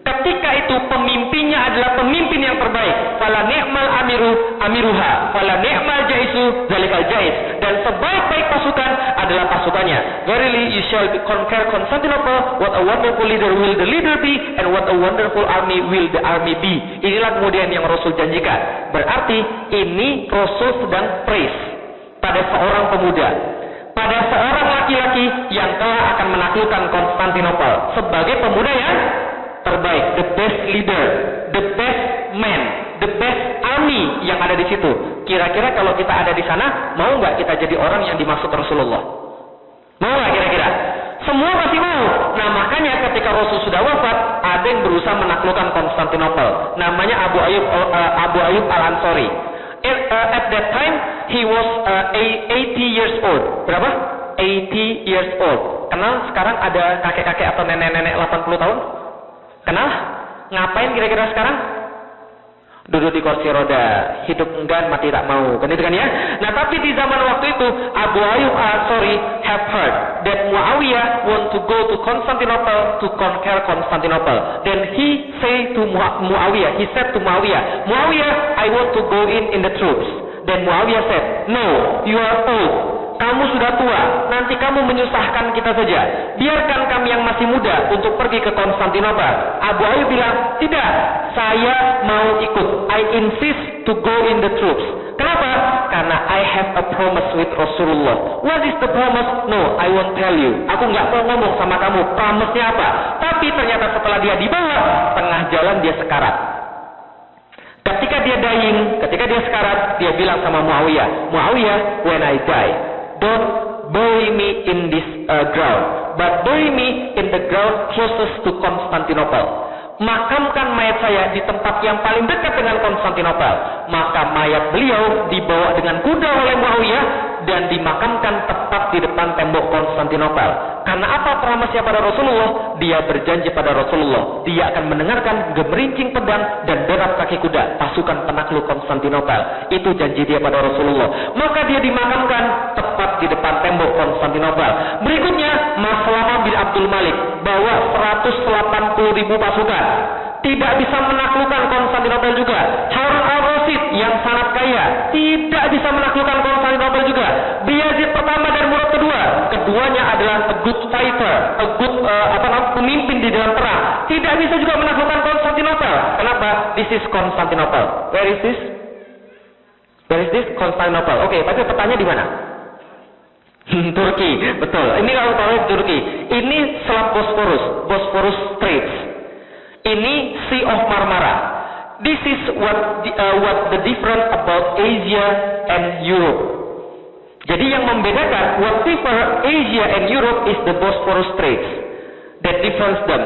Ketika itu pemimpinnya adalah pemimpin yang terbaik. Fala ni'mal amiruha, fala ni'mal jaisu zalikal jais. Dan sebaik-baik pasukan adalah pasukannya. Verily you shall conquer Constantinople. What a wonderful leader will the leader be, and what a wonderful army will the army be. Inilah kemudian yang Rasul janjikan. Berarti ini Rasul sedang praise pada seorang pemuda, pada seorang laki-laki yang telah akan menaklukkan Konstantinopel sebagai pemuda yang terbaik, the best leader, the best man, the best army yang ada di situ. Kira-kira kalau kita ada di sana, mau nggak kita jadi orang yang dimaksud Rasulullah? Mau nggak kira-kira? Semua pasti mau. Nah makanya ketika Rasul sudah wafat, ada yang berusaha menaklukkan Konstantinopel. Namanya Abu Ayyub Al-Ansari. At that time, he was 80 years old. Berapa? 80 years old. Kenal sekarang ada kakek-kakek atau nenek-nenek 80 tahun? Kenal? Ngapain kira-kira sekarang? Duduk di kursi roda, hidup enggan, mati tak mau. Kan itu kan ya? Nah tapi di zaman waktu itu, Abu Ayyub Al-Ansari have heard that Muawiyah want to go to Constantinople to conquer Constantinople. Then he said to Muawiyah, Muawiyah, I want to go in the troops. Then Muawiyah said, no, you are old. Kamu sudah tua, nanti kamu menyusahkan kita saja. Biarkan kami yang masih muda untuk pergi ke Konstantinopel. Abu Ayyub bilang, tidak, saya mau ikut. I insist to go in the troops. Kenapa? Karena I have a promise with Rasulullah. What is the promise? No, I won't tell you. Aku nggak mau ngomong sama kamu, promise-nya apa. Tapi ternyata setelah dia dibawa, tengah jalan dia sekarat. Ketika dia dying, ketika dia sekarat, dia bilang sama Muawiyah, when I die, don't bury me in this ground, but bury me in the ground closest to Constantinople. makamkan mayat saya di tempat yang paling dekat dengan Konstantinopel. Maka mayat beliau dibawa dengan kuda oleh Muawiyah dan dimakamkan tepat di depan tembok Konstantinopel. Karena apa promesnya pada Rasulullah? Dia berjanji pada Rasulullah, dia akan mendengarkan gemerincing pedang dan derap kaki kuda pasukan penakluk Konstantinopel. Itu janji dia pada Rasulullah. Maka dia dimakamkan tepat di depan tembok Konstantinopel. Berikutnya, Maslama bin Abdul Malik bawa 180.000 pasukan. Tidak bisa menaklukkan Konstantinopel juga. Harun al-Rasyid yang sangat kaya tidak bisa menaklukkan Konstantinopel juga. Bayezid pertama dan Murad kedua, keduanya adalah a good fighter, a good pemimpin di dalam perang. Tidak bisa juga menaklukkan Konstantinopel. Kenapa? This is Konstantinopel. Where is this? Where is this? Konstantinopel. Oke, tapi petanya di mana? Turki, betul. Ini kalau tahu Turki. Ini Selat Bosporus, Bosporus Straits. Ini Sea of Marmara. This is what the difference about Asia and Europe. Jadi yang membedakan whatever Asia and Europe is the Bosporus Straits. That difference them.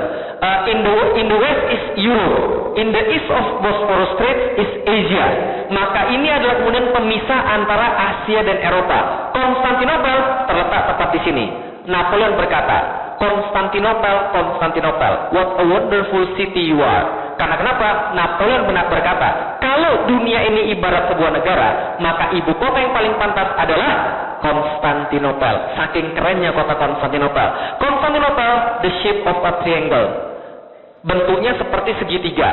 In the west is Europe. In the east of Bosporus Straits is Asia. Maka ini adalah kemudian pemisah antara Asia dan Eropa. Konstantinopel terletak tepat di sini. Napoleon berkata, Konstantinopel, Konstantinopel, what a wonderful city you are. Karena kenapa? Napoleon benar berkata, kalau dunia ini ibarat sebuah negara, maka ibu kota yang paling pantas adalah Konstantinopel. Saking kerennya kota Konstantinopel. Konstantinopel, the shape of a triangle. Bentuknya seperti segitiga.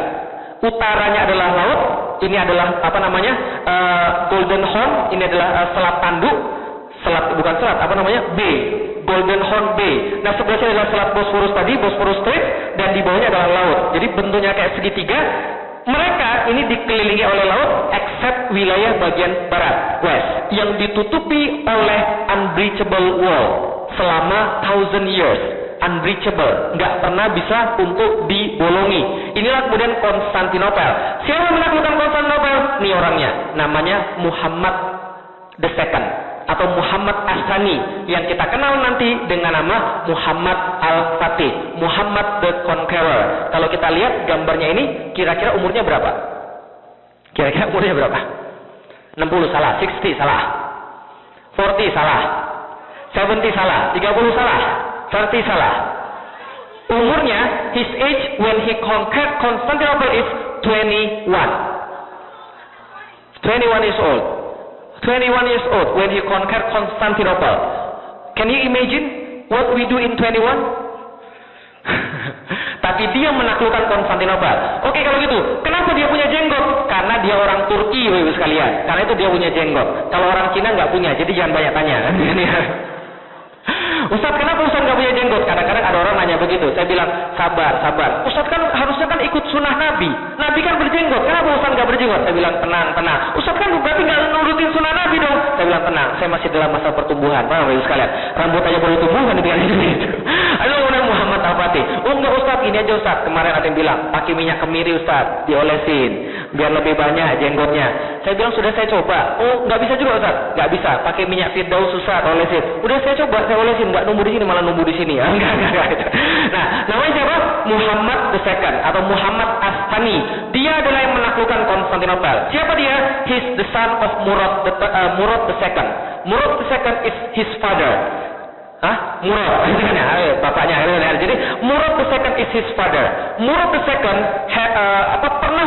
Utaranya adalah laut, ini adalah Golden Horn, ini adalah selat tanduk, Bay, Golden Horn Bay. Nah, sebelahnya adalah selat Bosporus tadi, Bosporus Strait, dan di bawahnya adalah laut. Jadi bentuknya kayak segitiga. Mereka ini dikelilingi oleh laut, except wilayah bagian barat, west, yang ditutupi oleh unbreachable wall selama 1000 years. Unbreachable, nggak pernah bisa untuk dibolongi. Inilah kemudian Konstantinopel. Siapa menaklukkan Konstantinopel? Ini orangnya, namanya Muhammad II atau Muhammad As-Sani yang kita kenal nanti dengan nama Muhammad Al-Fatih, Muhammad the Conqueror. Kalau kita lihat gambarnya ini, kira-kira umurnya berapa? Kira-kira umurnya berapa? 60 salah, 60 salah, 40 salah, 70 salah, 30 salah, 30 salah. Umurnya, his age when he conquered Constantinople is 21. 21 years old. 21 years old when he conquered Constantinople. Can you imagine what we do in 21? Tapi dia menaklukkan Konstantinopel. Oke, kalau gitu, kenapa dia punya jenggot? Karena dia orang Turki, Bapak sekalian. Karena itu dia punya jenggot. Kalau orang Cina nggak punya, jadi jangan banyak tanya. Ustaz, kenapa Ustaz nggak punya jenggot? Kadang-kadang ada orang nanya begitu. Saya bilang, sabar. Ustaz kan harusnya kan ikut sunnah Nabi. Nabi kan berjenggot. Kenapa Ustaz nggak berjenggot? Saya bilang, tenang. Ustaz kan berarti nggak nurutin sunnah Nabi dong. Saya bilang, tenang. Saya masih dalam masa pertumbuhan. Paham ya sekalian? Rambut aja baru tumbuh kan gitu. Halo, Muhammad Al-Fatih. Oh enggak Ustaz, ini aja Ustaz. Kemarin ada yang bilang, pakai minyak kemiri Ustaz, diolesin biar lebih banyak jenggotnya. Saya bilang sudah saya coba. Oh nggak bisa juga Ustaz. Nggak bisa. Pakai minyak Firdaus Ustaz, olesin. Udah saya coba, saya olesin. Nggak numbuh di sini, malah numbuh di sini. Enggak. Nah, namanya siapa? Muhammad II atau Muhammad As-Sani. Dia adalah yang menaklukkan Konstantinopel. Siapa dia? He's the son of Murad II. Murad II is his father. Murad, bapaknya. Jadi Murad II is his father. Murad II pernah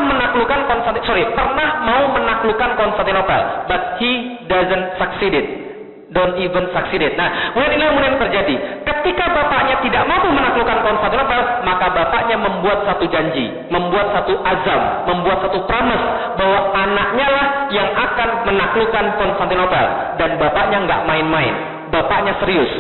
mau menaklukkan Konstantinopel, but he doesn't succeeded. Don't even succeeded. Nah, kemudian terjadi. Ketika bapaknya tidak mampu menaklukkan Konstantinopel, maka bapaknya membuat satu janji, membuat satu azam, membuat satu promise bahwa anaknya lah yang akan menaklukkan Konstantinopel. Dan bapaknya nggak main-main. Bapaknya serius.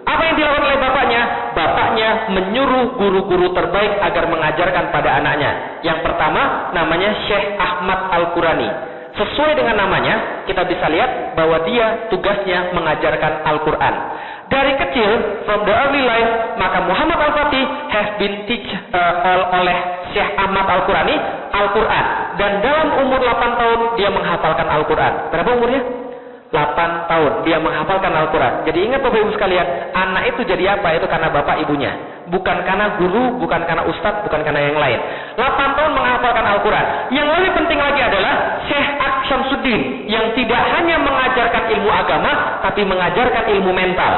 Apa yang dilakukan oleh bapaknya? Bapaknya menyuruh guru-guru terbaik agar mengajarkan pada anaknya. Yang pertama namanya Syekh Ahmad Al-Qurani. Sesuai dengan namanya, kita bisa lihat bahwa dia tugasnya mengajarkan Al-Quran. Dari kecil, from the early life, maka Muhammad Al-Fatih has been oleh Syekh Ahmad Al-Qurani Al-Quran. Dan dalam umur 8 tahun, dia menghafalkan Al-Quran. Berapa umurnya? 8 tahun dia menghafalkan Al-Quran. Jadi ingat Bapak Ibu sekalian, anak itu jadi apa? Itu karena bapak ibunya, bukan karena guru, bukan karena ustadz, bukan karena yang lain. 8 tahun menghafalkan Al-Quran. Yang lebih penting lagi adalah Syekh Syamsuddin yang tidak hanya mengajarkan ilmu agama, tapi mengajarkan ilmu mental.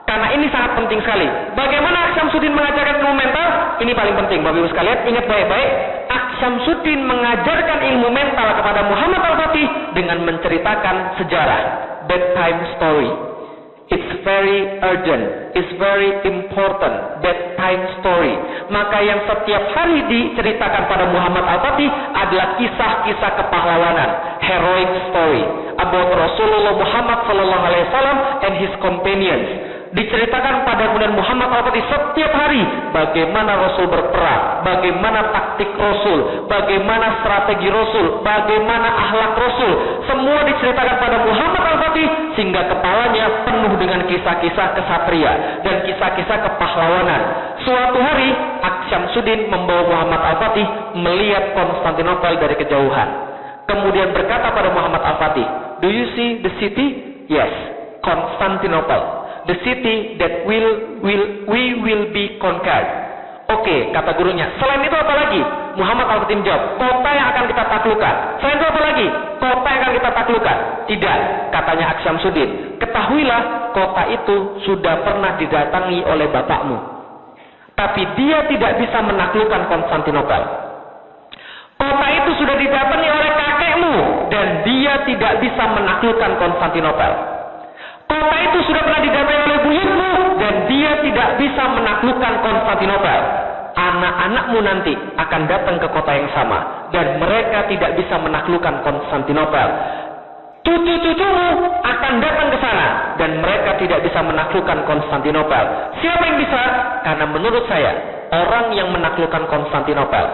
Karena ini sangat penting sekali. Bagaimana Syamsuddin mengajarkan ilmu mental? Ini paling penting Bapak Ibu sekalian, ingat baik-baik. Syamsuddin mengajarkan ilmu mental kepada Muhammad Al-Fatih dengan menceritakan sejarah, bedtime story. It's very urgent, it's very important, bedtime story. Maka yang setiap hari diceritakan pada Muhammad Al-Fatih adalah kisah-kisah kepahlawanan, heroic story about Rasulullah Muhammad SAW and his companions. Diceritakan pada kemudian Muhammad Al-Fatih setiap hari bagaimana Rasul berperang, bagaimana taktik Rasul, bagaimana strategi Rasul, bagaimana akhlak Rasul. Semua diceritakan pada Muhammad Al-Fatih sehingga kepalanya penuh dengan kisah-kisah kesatria dan kisah-kisah kepahlawanan. Suatu hari Syamsuddin membawa Muhammad Al-Fatih melihat Konstantinopel dari kejauhan. Kemudian berkata pada Muhammad Al-Fatih, "Do you see the city?" "Yes, Constantinople. The city that we will be conquered." Oke, kata gurunya. Selain itu apa lagi? Muhammad Al-Fatih menjawab, kota yang akan kita taklukkan. Selain itu apa lagi? Kota yang akan kita taklukkan. Tidak, katanya Syamsuddin. Ketahuilah, kota itu sudah pernah didatangi oleh bapakmu. Tapi dia tidak bisa menaklukkan Konstantinopel. Kota itu sudah didatangi oleh kakekmu. Dan dia tidak bisa menaklukkan Konstantinopel. Kota itu sudah pernah didatangi oleh buyutmu dan dia tidak bisa menaklukkan Konstantinopel. Anak-anakmu nanti akan datang ke kota yang sama dan mereka tidak bisa menaklukkan Konstantinopel. Cucu-cucumu akan datang ke sana dan mereka tidak bisa menaklukkan Konstantinopel. Siapa yang bisa? Karena menurut saya, orang yang menaklukkan Konstantinopel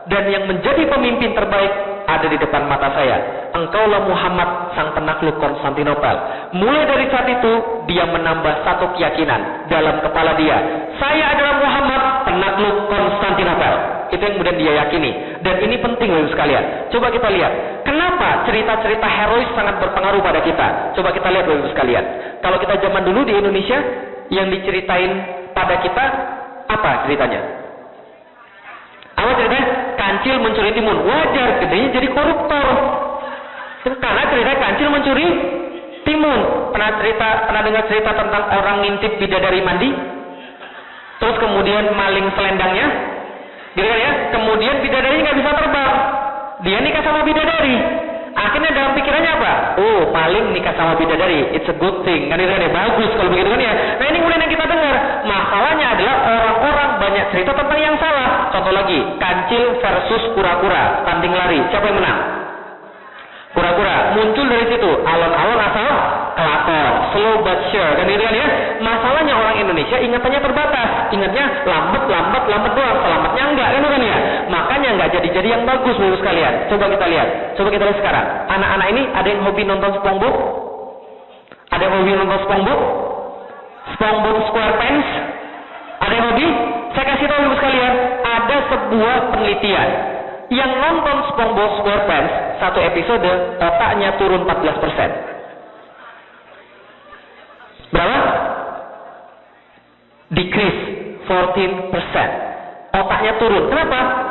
dan yang menjadi pemimpin terbaik ada di depan mata saya. Engkaulah Muhammad, sang penakluk Konstantinopel. Mulai dari saat itu, dia menambah satu keyakinan dalam kepala dia. Saya adalah Muhammad, penakluk Konstantinopel. Itu yang kemudian dia yakini. Dan ini penting Bapak sekalian. Coba kita lihat, kenapa cerita-cerita herois sangat berpengaruh pada kita. Coba kita lihat Bapak sekalian. Kalau kita zaman dulu di Indonesia, yang diceritain pada kita, apa ceritanya? Apa ceritanya? Kancil mencuri timun. Wajar, gedenya jadi koruptor. Karena cerita kancil mencuri timun. Pernah dengar cerita tentang orang ngintip bidadari mandi? Terus kemudian maling selendangnya? Gitu kan ya? Kemudian bidadarinya nggak bisa terbang. Dia nikah sama bidadari. Akhirnya dalam pikirannya apa? Oh, maling nikah sama bidadari. It's a good thing. Kan itu kan ya? Bagus kalau begitu kan ya? Nah ini kemudian yang kita dengar. Masalahnya adalah orang-orang banyak cerita tentang yang salah. Contoh lagi, kancil versus kura-kura. Tanding lari. Siapa yang menang? Kura-kura. Muncul dari situ. Alon-alon asal kelakon. Slow but sure. Kan itu kan ya? Masalahnya orang Indonesia ingatannya terbatas. Ingatnya lambat doang. Selamatnya enggak. Kan itu kan ya? Makanya enggak jadi yang bagus Bapak sekalian. Coba kita lihat sekarang. Anak-anak ini ada yang hobi nonton SpongeBob? Ada yang hobi nonton SpongeBob? SpongeBob SquarePants? Ada yang hobi? Saya kasih tahu Bapak sekalian, ada sebuah penelitian yang nonton SpongeBob SquarePants satu episode otaknya turun 14%. Berapa? Decrease 14%. Otaknya turun. Kenapa?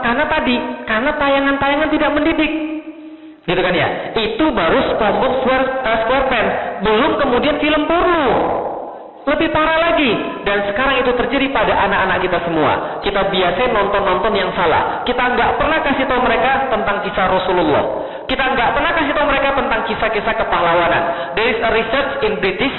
Karena tayangan-tayangan tidak mendidik. Gitu kan ya? Itu baru SpongeBob SquarePants. Belum kemudian film porno. Lebih parah lagi. Dan sekarang itu terjadi pada anak-anak kita semua. Kita biasa nonton-nonton yang salah. Kita nggak pernah kasih tahu mereka tentang kisah Rasulullah. Kita nggak pernah kasih tahu mereka tentang kisah-kisah kepahlawanan. There is a research in British,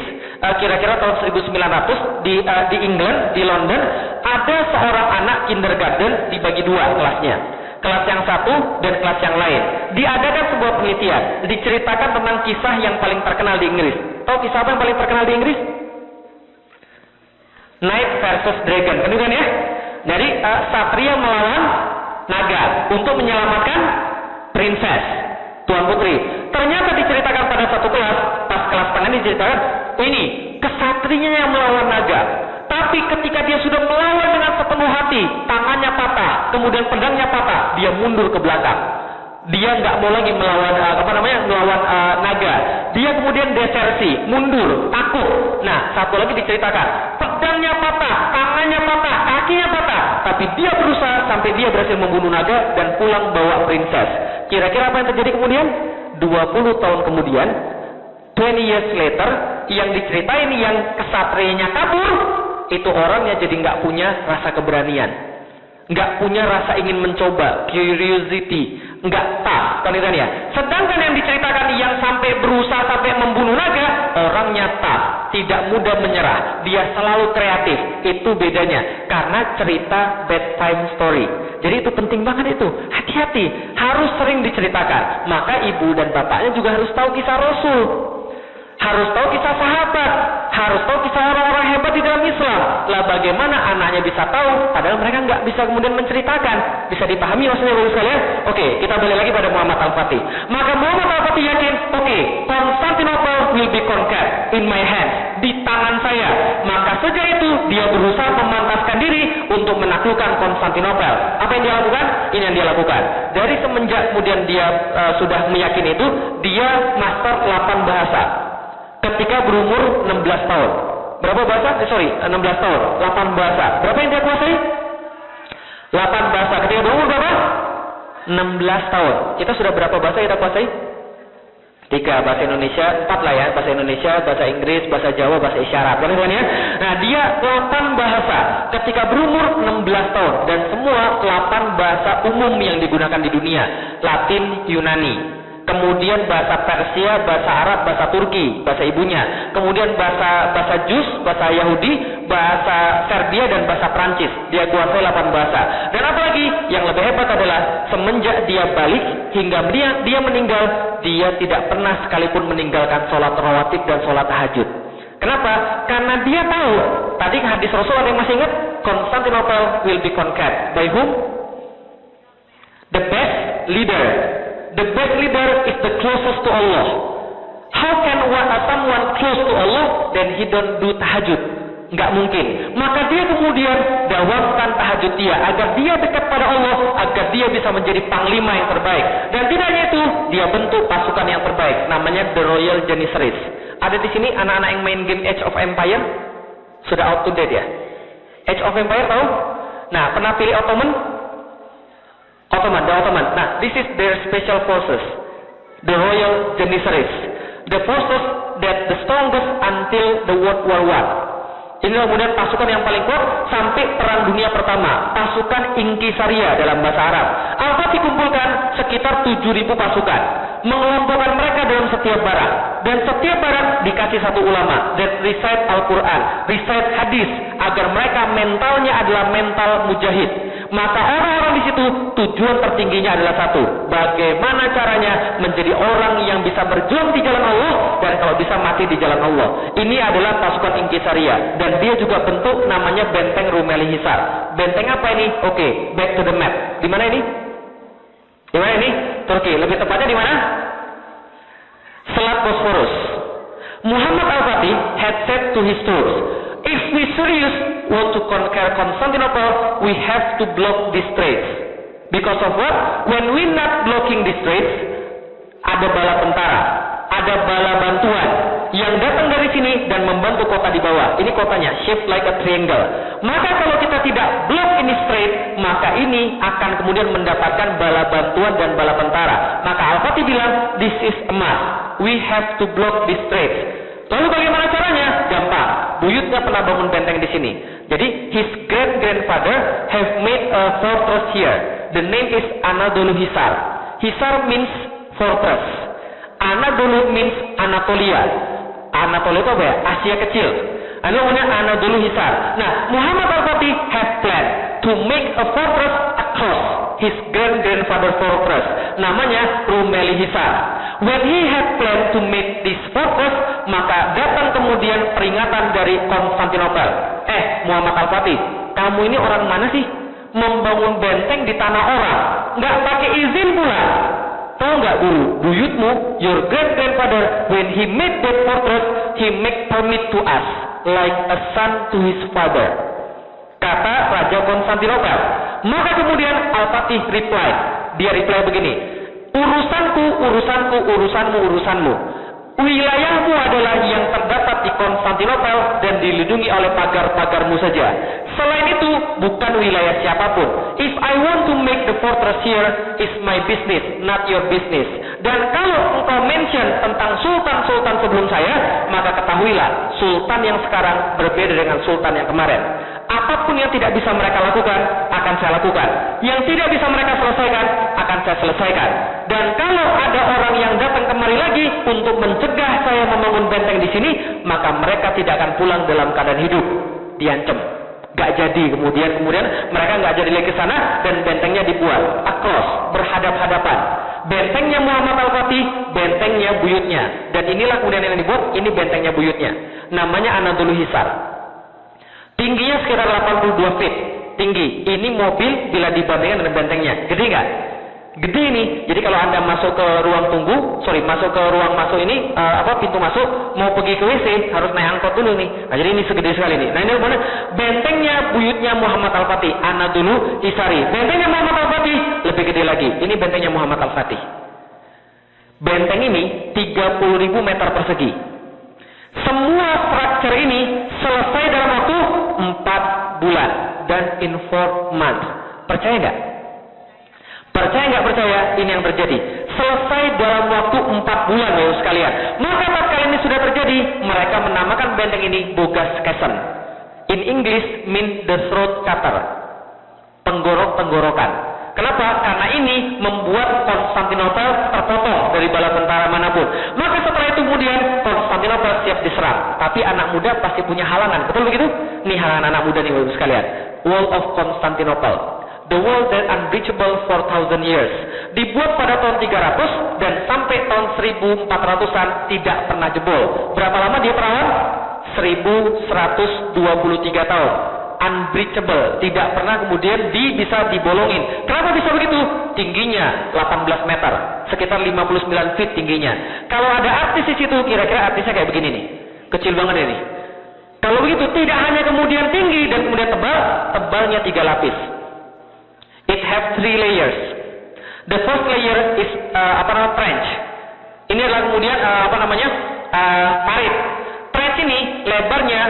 kira-kira tahun 1900 di England, di London, ada seorang anak kindergarten dibagi dua kelasnya. Kelas yang satu dan kelas yang lain. Diadakan sebuah penelitian. Diceritakan tentang kisah yang paling terkenal di Inggris. Tahu kisah apa yang paling terkenal di Inggris? Knight versus Dragon, kan ya? Jadi satria melawan naga untuk menyelamatkan princess, tuan putri. Ternyata diceritakan pada satu kelas, pas kelas tengah diceritakan, ini kesatrianya yang melawan naga. Tapi ketika dia sudah melawan dengan sepenuh hati, tangannya patah, kemudian pedangnya patah, dia mundur ke belakang. Dia nggak mau lagi melawan melawan naga. Dia kemudian desersi, mundur, takut. Nah, satu lagi diceritakan, pedangnya patah, tangannya patah, kakinya patah, tapi dia berusaha sampai dia berhasil membunuh naga dan pulang bawa princess. Kira-kira apa yang terjadi kemudian? 20 tahun kemudian, 20 years later, yang diceritain yang kesatrianya kabur, itu orangnya jadi nggak punya rasa keberanian, nggak punya rasa ingin mencoba, curiosity, nggak tough, kan itu ya. Sedangkan yang diceritakan yang sampai berusaha sampai membunuh naga, orangnya tough, tidak mudah menyerah, dia selalu kreatif. Itu bedanya, karena cerita bedtime story. Jadi itu penting banget itu, hati-hati, harus sering diceritakan. Maka ibu dan bapaknya juga harus tahu kisah Rasul, harus tahu kisah sahabat, harus tahu kisah orang-orang hebat di dalam Islam. Lah bagaimana anaknya bisa tahu, padahal mereka nggak bisa kemudian menceritakan. Bisa dipahami maksudnya Bapak sekalian? Oke, kita balik lagi pada Muhammad Al-Fatih. Maka Muhammad Al-Fatih yakin, oke, Constantinople will be conquered in my hands, di tangan saya. Maka sejak itu dia berusaha memantaskan diri untuk menaklukkan Konstantinopel. Apa yang dia lakukan? Ini yang dia lakukan. Dari semenjak kemudian dia sudah meyakini itu, dia master 8 bahasa. Ketika berumur 16 tahun. Berapa bahasa? 16 tahun. 8 bahasa. Berapa yang dia kuasai? 8 bahasa. Ketika berumur berapa? 16 tahun. Kita sudah berapa bahasa kita kuasai? 3. Bahasa Indonesia, 4 lah ya. Bahasa Indonesia, bahasa Inggris, bahasa Jawa, bahasa isyarat. Boleh ya? Nah, dia 8 bahasa ketika berumur 16 tahun. Dan semua 8 bahasa umum yang digunakan di dunia. Latin, Yunani. Kemudian bahasa Persia, bahasa Arab, bahasa Turki, bahasa ibunya. Kemudian bahasa Jus, bahasa Yahudi, bahasa Serbia, dan bahasa Prancis. Dia kuasai 8 bahasa. Dan apalagi yang lebih hebat adalah semenjak dia balik hingga dia meninggal, dia tidak pernah sekalipun meninggalkan sholat rawatib dan sholat tahajud. Kenapa? Karena dia tahu, tadi hadis Rasul ada yang masih ingat, Constantinople will be conquered. By whom? The best leader. The best leader is the closest to Allah. How can someone close to Allah then he don't do tahajud? Nggak mungkin. Maka dia kemudian dawamkan tahajud dia agar dia dekat pada Allah, agar dia bisa menjadi panglima yang terbaik. Dan tidak hanya itu, dia bentuk pasukan yang terbaik, namanya The Royal Janissaries. Ada di sini anak-anak yang main game Age of Empire? Sudah out to date ya? Age of Empire tahu? Nah, pernah pilih Ottoman? The Ottoman. Nah, this is their special forces, the Royal Janissaries, the forces that the strongest until the World War I. Ini kemudian pasukan yang paling kuat sampai Perang Dunia Pertama, pasukan Inkisaria dalam bahasa Arab. Al-Fatih kumpulkan sekitar 7.000 pasukan, mengelompokkan mereka dalam setiap barak, dan setiap barak dikasih satu ulama that recite Al-Quran, recite hadis, agar mereka mentalnya adalah mental mujahid. Maka orang-orang di situ tujuan tertingginya adalah satu, bagaimana caranya menjadi orang yang bisa berjuang di jalan Allah dan kalau bisa mati di jalan Allah. Ini adalah pasukan Inkisaria dan dia juga bentuk namanya benteng Rumeli Hisar. Benteng apa ini? Oke, back to the map. Di mana ini? Di mana ini? Turki. Lebih tepatnya di mana? Selat Bosphorus. Muhammad Al-Fatih had said to his troops, if we serious want to conquer Constantinople, we have to block the straits. Because of what? When we not blocking the straits, ada bala tentara, ada bala bantuan yang datang dari sini dan membantu kota di bawah. Ini kotanya, shaped like a triangle. Maka kalau kita tidak block ini strait, maka ini akan kemudian mendapatkan bala bantuan dan bala tentara. Maka Al-Fatih bilang, this is a must. We have to block the straits. Lalu bagaimana caranya? Gampang. Buyutnya pernah bangun benteng di sini. Jadi his great-grandfather have made a fortress here. The name is Anadolu Hisar. Hisar means fortress. Anadolu means Anatolia. Anatolia itu apa ya? Asia kecil. Namanya Anadolu Hisar. Nah, Muhammad Al-Fatih have planned to make a fortress across his great-grandfather fortress. Namanya Rumeli Hisar. When he had planned to make this fortress, maka datang kemudian peringatan dari Konstantinopel. Muhammad Al-Fatih, kamu ini orang mana sih? Membangun benteng di tanah orang, nggak pakai izin pula. Tahu nggak dulu, buyutmu, your great-grandfather, when he made that fortress, he make permit to us, like a son to his father. Kata Raja Konstantinopel. Maka kemudian Al-Fatih reply. Dia reply begini, urusanku, urusanku, urusanmu, urusanmu. Wilayahmu adalah yang terdapat di Konstantinopel dan dilindungi oleh pagar-pagarmu saja. Selain itu, bukan wilayah siapapun. If I want to make the fortress here, is my business, not your business. Dan kalau engkau mention tentang sultan-sultan sebelum saya, maka ketahuilah, sultan yang sekarang berbeda dengan sultan yang kemarin. Apapun yang tidak bisa mereka lakukan, akan saya lakukan. Yang tidak bisa mereka selesaikan, akan saya selesaikan. Dan kalau ada orang yang datang kemari lagi untuk mencegah saya membangun benteng di sini, maka mereka tidak akan pulang dalam keadaan hidup. Diancam. Gak jadi, kemudian mereka gak jadi lagi ke sana dan bentengnya dibuat across, berhadap-hadapan. Bentengnya Muhammad Al-Fatih, bentengnya buyutnya. Dan inilah kemudian yang dibuat, ini bentengnya buyutnya. Namanya Anadolu Hisar. Tingginya sekitar 82 feet tinggi. Ini mobil bila dibandingkan dengan bentengnya. Gede nggak? Gede ini. Jadi kalau Anda masuk ke ruang tunggu, masuk ke ruang masuk ini, pintu masuk, mau pergi ke WC, harus naik angkot dulu nih. Nah, jadi ini segede sekali nih. Nah, ini mana? Bentengnya buyutnya Muhammad Al-Fatih, Anadolu Hisari. Bentengnya Muhammad Al-Fatih lebih gede lagi. Ini bentengnya Muhammad Al-Fatih. Benteng ini 30.000 meter persegi. Semua struktur ini selesai dalam waktu 4 bulan dan in 4 months. Percaya nggak? Percaya nggak percaya? Ini yang terjadi. Selesai dalam waktu 4 bulan, Bapak sekalian. Maka tatkala ini sudah terjadi, mereka menamakan benteng ini Bogas Castle. In English mean the throat cutter. Penggorok-penggorokan. Kenapa? Karena ini membuat Konstantinopel terpotong dari bala tentara manapun. Maka setelah itu kemudian Konstantinopel siap diserang. Tapi anak muda pasti punya halangan. Betul begitu? Nih halangan anak muda nih Bapak sekalian. Wall of Constantinople. The wall that unbreachable for 1,000 years. Dibuat pada tahun 300 dan sampai tahun 1400-an tidak pernah jebol. Berapa lama dia perawan? 1123 tahun. Unbreachable, tidak pernah kemudian bisa dibolongin. Kenapa bisa begitu? Tingginya 18 meter, sekitar 59 feet tingginya. Kalau ada artis di situ, kira-kira artisnya kayak begini nih, kecil banget ini. Kalau begitu, tidak hanya kemudian tinggi dan kemudian tebal, tebalnya 3 lapis. It have 3 layers. The first layer is trench. Ini adalah kemudian parit. Trench ini lebarnya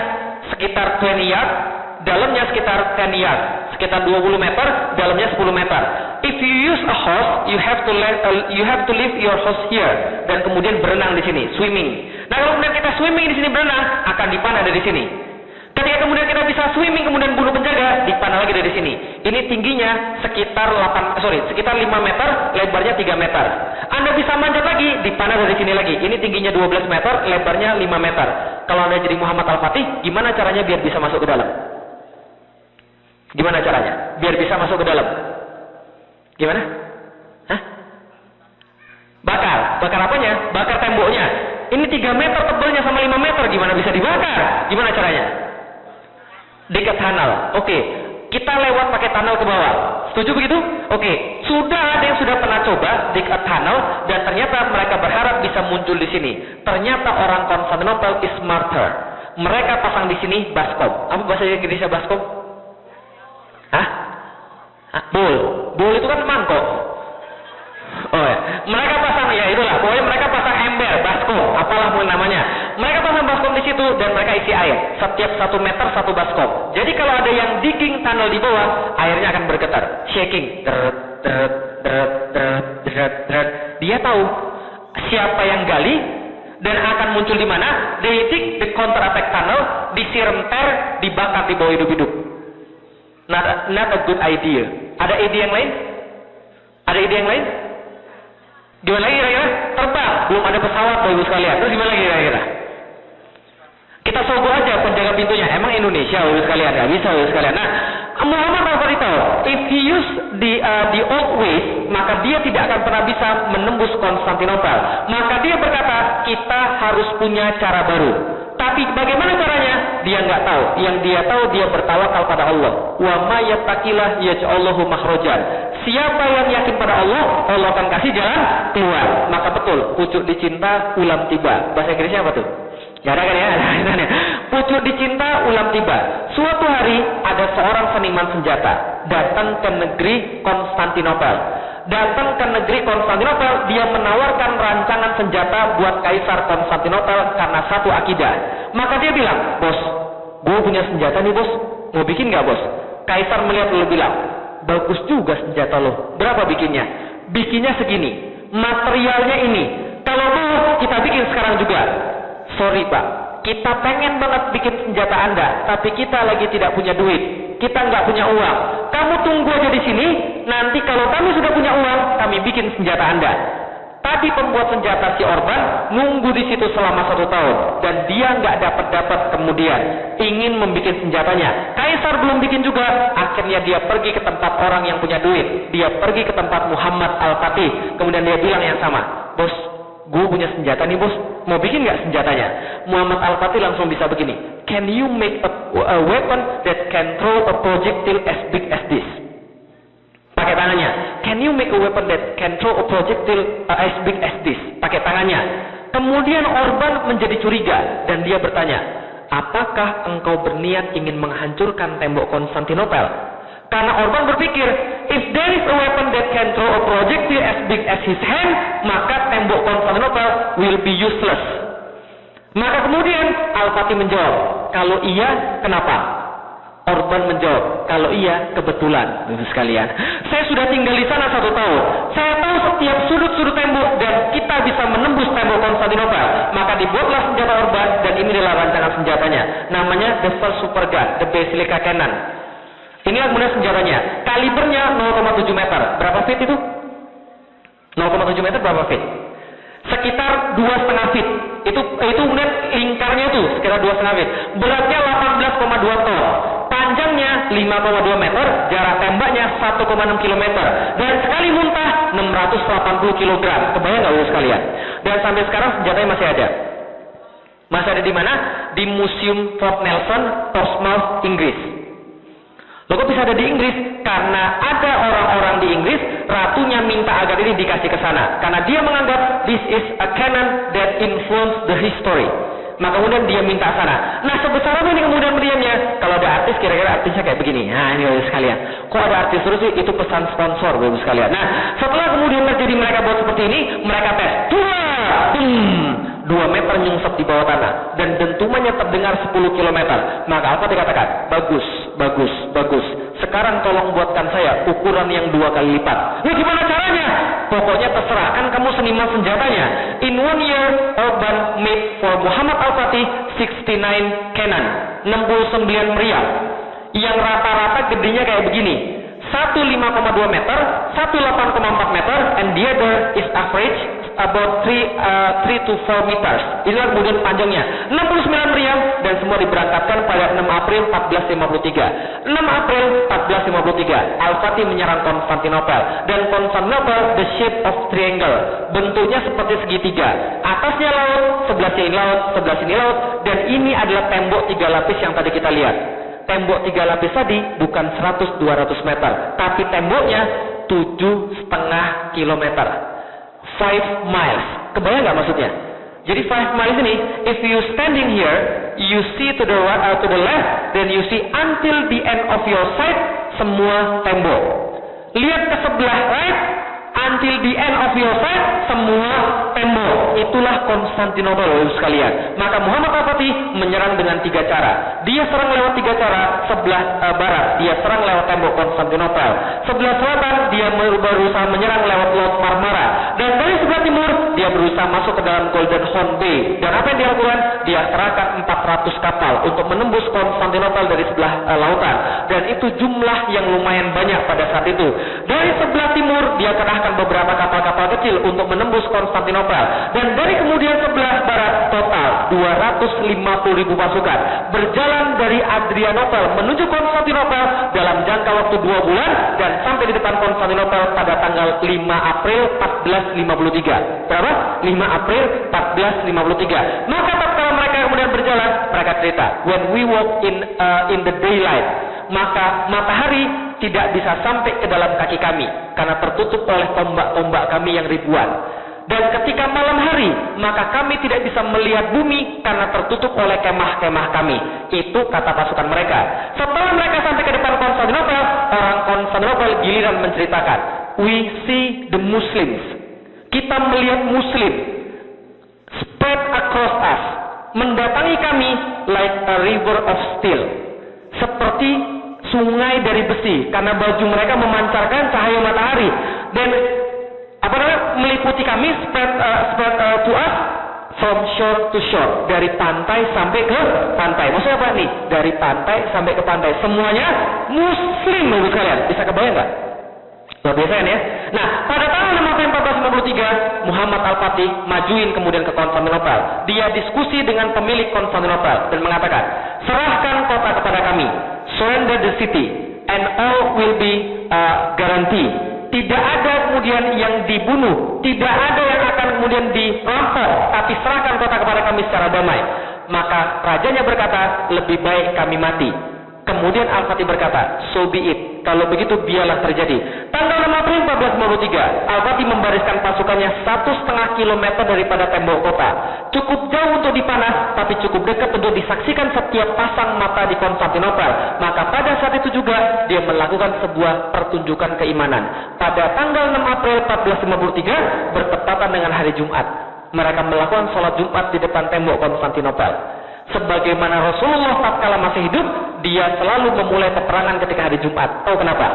sekitar 20 yard. Dalamnya sekitar 10 yard, sekitar 20 meter, dalamnya 10 meter. If you use a horse, you have to leave your horse here dan kemudian berenang di sini, swimming. Nah, kalau kemudian kita swimming di sini berenang, akan dipanah dari sini. Ketika kemudian kita bisa swimming kemudian bunuh penjaga, dipanah lagi dari sini. Ini tingginya sekitar 5 meter, lebarnya 3 meter. Anda bisa manjat lagi, dipanah dari sini lagi. Ini tingginya 12 meter, lebarnya 5 meter. Kalau Anda jadi Muhammad Al-Fatih, gimana caranya biar bisa masuk ke dalam? Gimana caranya? Biar bisa masuk ke dalam. Gimana? Hah? Bakar apanya? Bakar temboknya. Ini 3 meter tebalnya sama 5 meter. Gimana bisa dibakar? Gimana caranya? Dekat tunnel. Oke. Kita lewat pakai tunnel ke bawah. Setuju begitu? Oke. Sudah ada yang sudah pernah coba dekat tunnel dan ternyata mereka berharap bisa muncul di sini. Ternyata orang Konstantinopel is smarter. Mereka pasang di sini baskom. Apa bahasa Inggrisnya baskom? Hah? Bol itu kan mangkok. Oh ya. Mereka pasang, ya itulah. Pokoknya mereka pasang ember, baskom, apalah pun namanya. Mereka pasang baskom di situ dan mereka isi air. Setiap 1 meter 1 baskom. Jadi kalau ada yang digging tunnel di bawah, airnya akan bergetar, shaking. Dia tahu siapa yang gali dan akan muncul di mana. They dig the counter attack tunnel, disiram ter, dibakar di bawah hidup-hidup. Not a good idea. Ada ide yang lain? Ada ide yang lain? Gimana lagi kira-kira? Terbang. Belum ada pesawat Bapak Ibu sekalian. Terus gimana lagi kira-kira? Kita sogok aja penjaga pintunya. Emang Indonesia Bapak Ibu sekalian? Gak bisa Bapak Ibu sekalian. Nah, Muhammad Al-Fatih tahu, if he use the old ways, maka dia tidak akan pernah bisa menembus Konstantinopel. Maka dia berkata, kita harus punya cara baru. Tapi bagaimana caranya? Dia nggak tahu. Yang dia tahu, dia bertawakal pada Allah. Wa ma yattaqillah yaj'allahu makhrajan. Siapa yang yakin pada Allah, Allah akan kasih jalan keluar. Maka betul, pucuk dicinta, ulam tiba. Bahasa Inggrisnya apa tuh? Gak ada kan ya? Pucuk dicinta, ulam tiba. Suatu hari ada seorang seniman senjata datang ke negeri Konstantinopel. datang ke negeri Konstantinopel, dia menawarkan rancangan senjata buat Kaisar Konstantinopel karena satu akidah. Maka dia bilang, bos, gue punya senjata nih bos, mau bikin nggak bos? Kaisar melihat lalu bilang, bagus juga senjata lo, berapa bikinnya? Bikinnya segini, materialnya ini, kalau mau kita bikin sekarang juga. Sorry pak, kita pengen banget bikin senjata Anda, tapi kita lagi tidak punya duit. Kita nggak punya uang. Kamu tunggu aja di sini. Nanti kalau kami sudah punya uang, kami bikin senjata Anda. Tapi pembuat senjata si Orban nunggu di situ selama 1 tahun dan dia nggak dapat kemudian ingin membuat senjatanya. Kaisar belum bikin juga. Akhirnya dia pergi ke tempat orang yang punya duit. Dia pergi ke tempat Muhammad Al-Fatih. Kemudian dia bilang yang sama, bos, gue punya senjata nih bos, mau bikin nggak senjatanya? Muhammad Al-Fatih langsung bisa begini, can you make a weapon that can throw a projectile as big as this? Pakai tangannya, can you make a weapon that can throw a projectile as big as this? Pakai tangannya. Kemudian Orban menjadi curiga dan dia bertanya, apakah engkau berniat ingin menghancurkan tembok Konstantinopel? Karena Orban berpikir, if there is a weapon that can throw a projectile as big as his hand, maka tembok Konstantinopel will be useless. Maka kemudian Al-Fatih menjawab, kalau iya, kenapa? Orban menjawab, kalau iya, kebetulan. Bapak sekalian, saya sudah tinggal di sana 1 tahun. Saya tahu setiap sudut-sudut tembok dan kita bisa menembus tembok Konstantinopel. Maka dibuatlah senjata Orban dan ini adalah rancangan senjatanya. Namanya the first super gun, the Basilica Cannon. Inilah kemudian senjatanya. Kalibernya 0,7 meter. Berapa feet itu? 0,7 meter berapa feet? Sekitar 2,5 feet. Itu kemudian lingkarnya itu sekitar 2,5 feet. Beratnya 18,2 ton. Panjangnya 5,2 meter. Jarak tembaknya 1,6 km. Dan sekali muntah 680 kg. Kebayang nggak Bapak sekalian? Dan sampai sekarang senjatanya masih ada. Masih ada di mana? Di Museum Fort Nelson, Portsmouth, Inggris. Loh kok bisa ada di Inggris? Karena ada orang-orang di Inggris, ratunya minta agar ini dikasih ke sana. Karena dia menganggap this is a cannon that influence the history. Maka kemudian dia minta sana. Nah sebesar apa ini kemudian meriamnya? Kalau ada artis, kira-kira artisnya kayak begini. Nah ini Bapak sekalian. Kok ada artis terus sih? Itu pesan sponsor Bapak sekalian. Nah setelah kemudian terjadi mereka buat seperti ini, mereka tes. 2 meter nyungsep di bawah tanah dan dentumannya terdengar 10 km. Maka apa dikatakan? Bagus. Sekarang tolong buatkan saya ukuran yang 2 kali lipat. Ini gimana caranya? Pokoknya terserah, kan kamu seniman senjatanya. In 1 year, Orban made for Muhammad Al-Fatih 69 cannon, 69 meriam. Yang rata-rata gedenya kayak begini. Satu 5,2 meter, satu 8,4 meter, and the other is average about 3 to 4 meters. Inilah kemudian panjangnya 69 meriam dan semua diberangkatkan pada 6 April 1453. 6 April 1453 Al-Fatih menyerang Konstantinopel dan Konstantinopel the shape of triangle, bentuknya seperti segitiga, atasnya laut, sebelah sini laut, sebelah sini laut, dan ini adalah tembok 3 lapis yang tadi kita lihat. Tembok 3 lapis tadi bukan 100-200 meter, tapi temboknya 7,5 kilometer. 5 miles. Kebayang nggak maksudnya? Jadi 5 miles ini, if you standing here, you see to the right, to the left, then you see until the end of your side, semua tembok. Lihat ke sebelah right, until the end of your side, semua tembok. Itulah Konstantinopel sekalian. Maka Muhammad Al-Fatih menyerang dengan 3 cara. Dia serang lewat 3 cara. Sebelah barat, dia serang lewat tembok Konstantinopel. Sebelah selatan, dia berusaha menyerang lewat Laut Marmara. Dan dari sebelah timur, dia berusaha masuk ke dalam Golden Horn Bay. Dan apa yang dia lakukan? Dia kerahkan 400 kapal untuk menembus Konstantinopel dari sebelah lautan. Dan itu jumlah yang lumayan banyak pada saat itu. Dari sebelah timur, dia kerahkan beberapa kapal-kapal kecil untuk menembus Konstantinopel. Dan dari kemudian sebelah barat, total 250.000 pasukan berjalan dari Adrianopel menuju Konstantinopel dalam jangka waktu 2 bulan dan sampai di depan Konstantinopel pada tanggal 5 April 1453. Berapa? 5 April 1453. Maka tatkala mereka kemudian berjalan, mereka cerita, when we walk in the daylight, maka matahari tidak bisa sampai ke dalam kaki kami karena tertutup oleh tombak-tombak kami yang ribuan. Dan ketika malam hari, maka kami tidak bisa melihat bumi karena tertutup oleh kemah-kemah kami. Itu kata pasukan mereka. Setelah mereka sampai ke depan Konstantinopel, orang Konstantinopel giliran menceritakan, we see the Muslims. Kita melihat Muslim spread across us, mendatangi kami like a river of steel, seperti sungai dari besi, karena baju mereka memancarkan cahaya matahari dan meliputi kami, spread to us from shore to shore, dari pantai sampai ke pantai. Maksudnya apa nih? Dari pantai sampai ke pantai, semuanya Muslim, Bapak sekalian. Bisa kebayang nggak? Luar biasa ya. Nah, pada tahun 1453, Muhammad Al-Fatih majuin kemudian ke Konstantinopel. Dia diskusi dengan pemilik Konstantinopel dan mengatakan, serahkan kota kepada kami, surrender the city, and all will be guaranteed. Tidak ada kemudian yang dibunuh, tidak ada yang akan kemudian dirampok, tapi serahkan kota kepada kami secara damai. Maka rajanya berkata, lebih baik kami mati. Kemudian Al-Fatih berkata, so be it. Kalau begitu biarlah terjadi. Tanggal 6 April 1453, Al-Fatih membariskan pasukannya 1,5 kilometer daripada tembok kota. Cukup jauh untuk dipanah, tapi cukup dekat untuk disaksikan setiap pasang mata di Konstantinopel. Maka pada saat itu juga dia melakukan sebuah pertunjukan keimanan. Pada tanggal 6 April 1453, bertepatan dengan hari Jumat, mereka melakukan sholat Jumat di depan tembok Konstantinopel. Sebagaimana Rasulullah tatkala masih hidup, dia selalu memulai peperangan ketika hari Jumat. Tahu kenapa?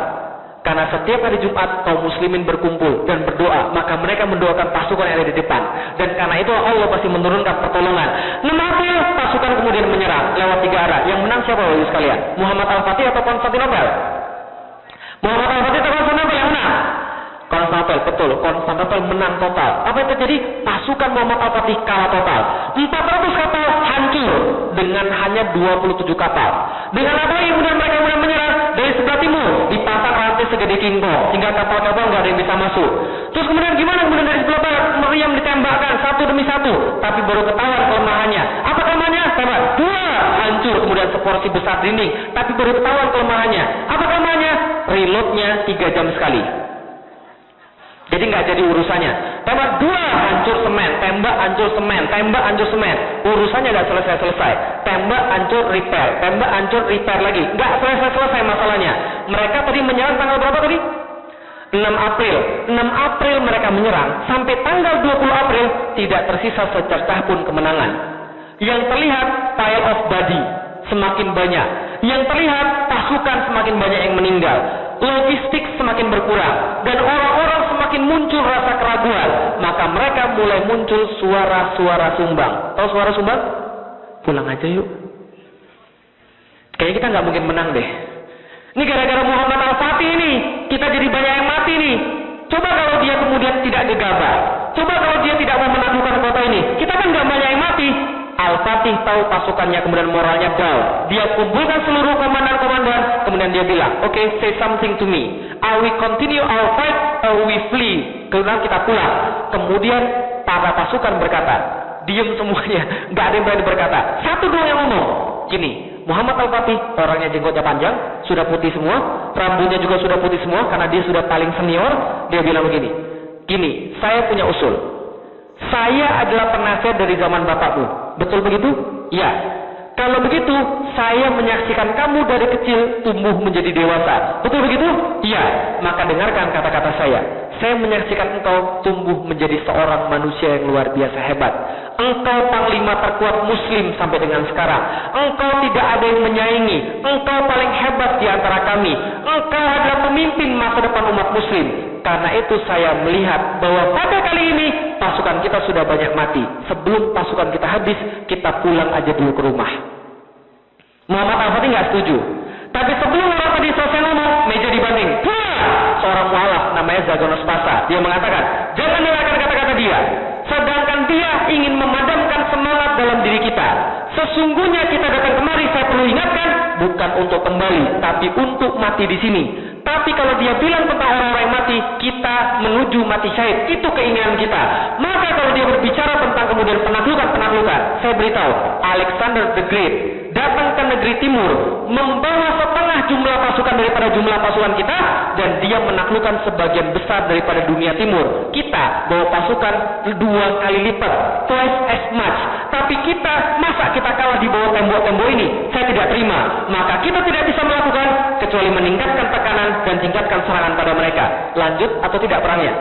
Karena setiap hari Jumat kaum muslimin berkumpul dan berdoa, maka mereka mendoakan pasukan yang ada di depan. Dan karena itu Allah pasti menurunkan pertolongan. 6 April pasukan kemudian menyerang lewat 3 arah. Yang menang siapa Bapak sekalian? Muhammad Al-Fatih atau Konstantinopel? Muhammad Al-Fatih atau Konstantinopel yang menang? Konstantinopel, betul. Konstantinopel menang total. Apa yang terjadi? Pasukan Muhammad Al-Fatih kalah total. 400 kapal hancur dengan hanya 27 kapal. Dengan apa yang kemudian mereka mulai menyerang dari sebelah timur, dipasang rantai segede kingkong sehingga kapal-kapal nggak ada yang bisa masuk. Terus kemudian gimana? Kemudian dari sebelah barat meriam ditembakkan satu demi satu, tapi baru ketahuan kelemahannya. Apa kelemahannya? Sama, 2 hancur, kemudian seporsi besar dinding, tapi baru ketahuan kelemahannya. Apa kelemahannya? Reloadnya 3 jam sekali. Jadi nggak jadi urusannya. Tembak 2 hancur semen, tembak hancur semen, tembak hancur semen. Urusannya nggak selesai-selesai. Tembak hancur repair, tembak hancur repair lagi. Nggak selesai-selesai masalahnya. Mereka tadi menyerang tanggal berapa tadi? 6 April. 6 April mereka menyerang. Sampai tanggal 20 April tidak tersisa secercah pun kemenangan. Yang terlihat pile of body semakin banyak. Yang terlihat pasukan semakin banyak yang meninggal. Logistik semakin berkurang dan orang-orang semakin muncul rasa keraguan, maka mereka mulai muncul suara-suara sumbang. Tahu suara sumbang? Pulang aja yuk. Kayaknya kita nggak mungkin menang deh. Ini gara-gara Muhammad Al-Fatih ini, kita jadi banyak yang mati nih. Coba kalau dia kemudian tidak gegabah, coba kalau dia tidak mau menaklukkan kota ini, kita kan nggak banyak yang mati. Al-Fatih tahu pasukannya kemudian moralnya down. Dia kumpulkan seluruh komandan-komandan, kemudian dia bilang, "Okay, say something to me. Are we continue our fight or we flee?" Kemudian kita pulang. Kemudian para pasukan berkata, diam semuanya, nggak ada yang berani berkata. Satu doang yang ngomong, gini, Muhammad Al-Fatih orangnya jenggotnya panjang, sudah putih semua, rambutnya juga sudah putih semua karena dia sudah paling senior. Dia bilang begini, "Gini, saya punya usul. Saya adalah penasihat dari zaman bapakmu. Betul begitu? Ya. Kalau begitu, saya menyaksikan kamu dari kecil tumbuh menjadi dewasa. Betul begitu? Ya. Maka dengarkan kata-kata saya. Saya menyaksikan engkau tumbuh menjadi seorang manusia yang luar biasa hebat. Engkau panglima terkuat muslim sampai dengan sekarang. Engkau tidak ada yang menyaingi. Engkau paling hebat di antara kami. Engkau adalah pemimpin masa depan umat muslim. Karena itu saya melihat bahwa pada kali ini pasukan kita sudah banyak mati. Sebelum pasukan kita habis, kita pulang aja dulu ke rumah." Muhammad Al-Fatih nggak setuju. Tapi sebelum orang tadi selesai ngomong, meja dibanting. Seorang mualaf namanya Zagonos Pasa. Dia mengatakan, "Jangan dengarkan kata-kata dia. Sedangkan dia ingin memadamkan semangat dalam diri kita. Sesungguhnya kita datang kemari, saya perlu ingatkan, bukan untuk kembali, tapi untuk mati di sini. Tapi kalau dia bilang tentang orang-orang yang mati, kita menuju mati syahid. Itu keinginan kita. Maka kalau dia berbicara tentang kemudian penaklukan, saya beritahu, Alexander the Great datang ke negeri timur, membawa setengah jumlah pasukan daripada jumlah pasukan kita, dan dia menaklukkan sebagian besar daripada dunia timur. Kita bawa pasukan 2 kali lipat, twice as much. Tapi kita, masa kita kalah di bawah tembok-tembok ini? Saya tidak terima. Maka kita tidak bisa melakukan kecuali meningkatkan tekanan kencangkan dan tingkatkan serangan pada mereka. Lanjut atau tidak perangnya?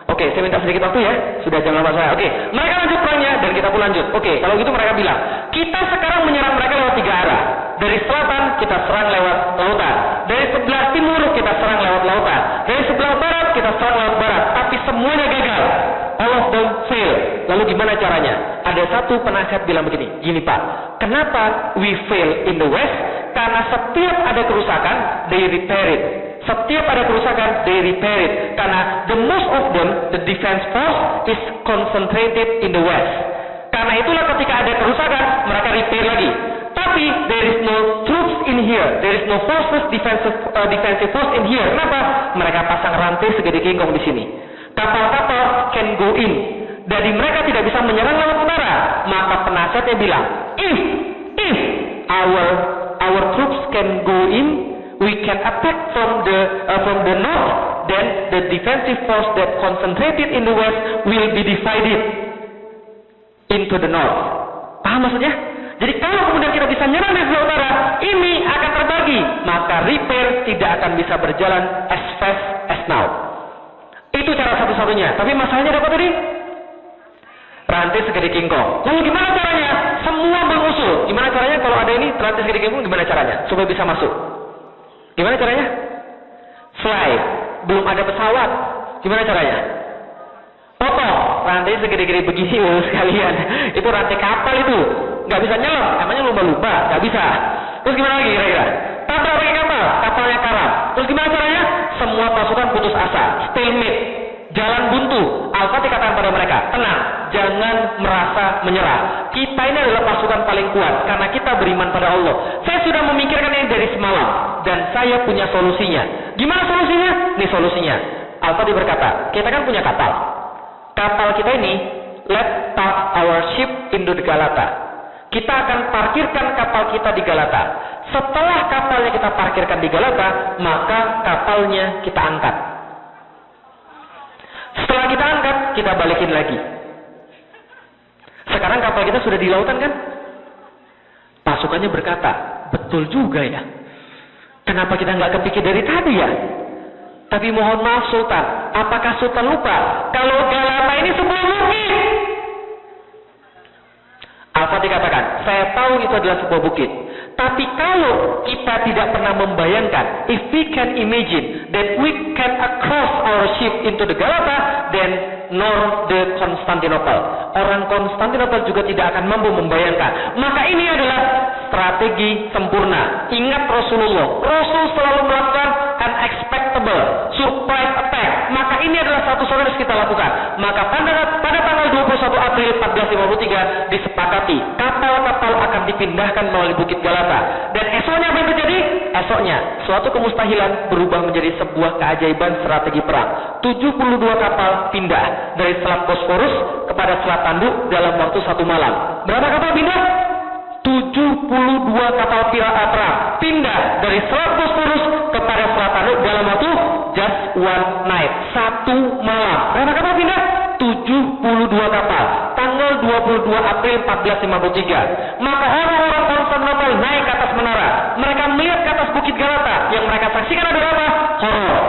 Oke, saya minta sedikit waktu ya. Sudah jam 8 saya. Oke, mereka lanjut perangnya dan kita pun lanjut. Oke, kalau gitu mereka bilang, kita sekarang menyerang mereka lewat 3 arah. Dari selatan kita serang lewat lautan. Dari sebelah timur kita serang lewat lautan. Dari sebelah barat kita serang lewat barat. Tapi semuanya gagal. All of them fail. Lalu gimana caranya? Ada satu penasihat bilang begini, gini Pak, kenapa we fail in the west? Karena setiap ada kerusakan, they repair it. Setiap ada kerusakan, they repair it. Karena the most of them, the defense force is concentrated in the west. Karena itulah ketika ada kerusakan, mereka repair lagi. Tapi there is no troops in here, there is no forces defensive force in here. Kenapa? Mereka pasang rantai segede kingkong di sini. Kapal-kapal can go in. Jadi mereka tidak bisa menyerang lewat utara. Maka penasihatnya bilang, if our troops can go in, we can attack from the north, then the defensive force that concentrated in the west will be divided into the north. Paham maksudnya? Jadi kalau kemudian kita bisa nyerang dari sebelah utara, ini akan terbagi, maka repair tidak akan bisa berjalan as fast as now. Itu cara satu-satunya. Tapi masalahnya apa tadi? Rantai segede kingkong. Lalu gimana caranya? Semua berusul. Gimana caranya kalau ada ini rantai segede kingkong? Gimana caranya supaya bisa masuk? Gimana caranya? Fly. Belum ada pesawat. Gimana caranya? Potong. Rantai segede-gede begini sekalian. Itu rantai kapal itu. Nggak bisa nyelam. Namanya lumba-lumba. Nggak bisa. Terus gimana lagi kira-kira? Tabrak pakai kapal. Kapalnya karam. Terus gimana caranya? Semua pasukan putus asa. Stalemate. Jalan buntu. Al-Fatih katakan pada mereka, tenang. Jangan merasa menyerah. Kita ini adalah pasukan paling kuat. Karena kita beriman pada Allah. Saya sudah memikirkan ini dari semalam. Dan saya punya solusinya. Gimana solusinya? Ini solusinya. Al-Fatih berkata, kita kan punya kapal. Kapal kita ini, let's park our ship in the Galata. Kita akan parkirkan kapal kita di Galata. Setelah kapalnya kita parkirkan di Galata, maka kapalnya kita angkat. Setelah kita angkat, kita balikin lagi. Sekarang kapal kita sudah di lautan kan? Pasukannya berkata, betul juga ya. Kenapa kita nggak kepikir dari tadi ya? Tapi mohon maaf Sultan, apakah Sultan lupa kalau Galata ini sebuah bukit? Al-Fatih katakan, saya tahu itu adalah sebuah bukit. Tapi kalau kita tidak pernah membayangkan, if we can imagine that we can across our ship into the Galata, then nor the Constantinople. Orang Konstantinopel juga tidak akan mampu membayangkan. Maka ini adalah strategi sempurna. Ingat Rasulullah. Rasul selalu melakukan unexpectable, surprise attack. Maka ini adalah satu-satunya yang harus kita lakukan. Maka pada tanggal 21 April 1453 disepakati kapal-kapal akan dipindahkan melalui Bukit Galata. Dan esoknya apa yang terjadi? Esoknya suatu kemustahilan berubah menjadi sebuah keajaiban strategi perang. 72 kapal pindah dari Selat Bosforus kepada Selat Tanduk dalam waktu 1 malam. Berapa kapal pindah? 72 kapal perang pindah dari Selat Bosforus kepada Selat Tanduk dalam waktu just one night, 1 malam. Berapa kapal pindah? 72 kapal. Tanggal 22 April 1453. Maka orang-orang Konstantinopel naik ke atas menara. Mereka melihat ke atas Bukit Galata. Yang mereka saksikan adalah apa? Horor.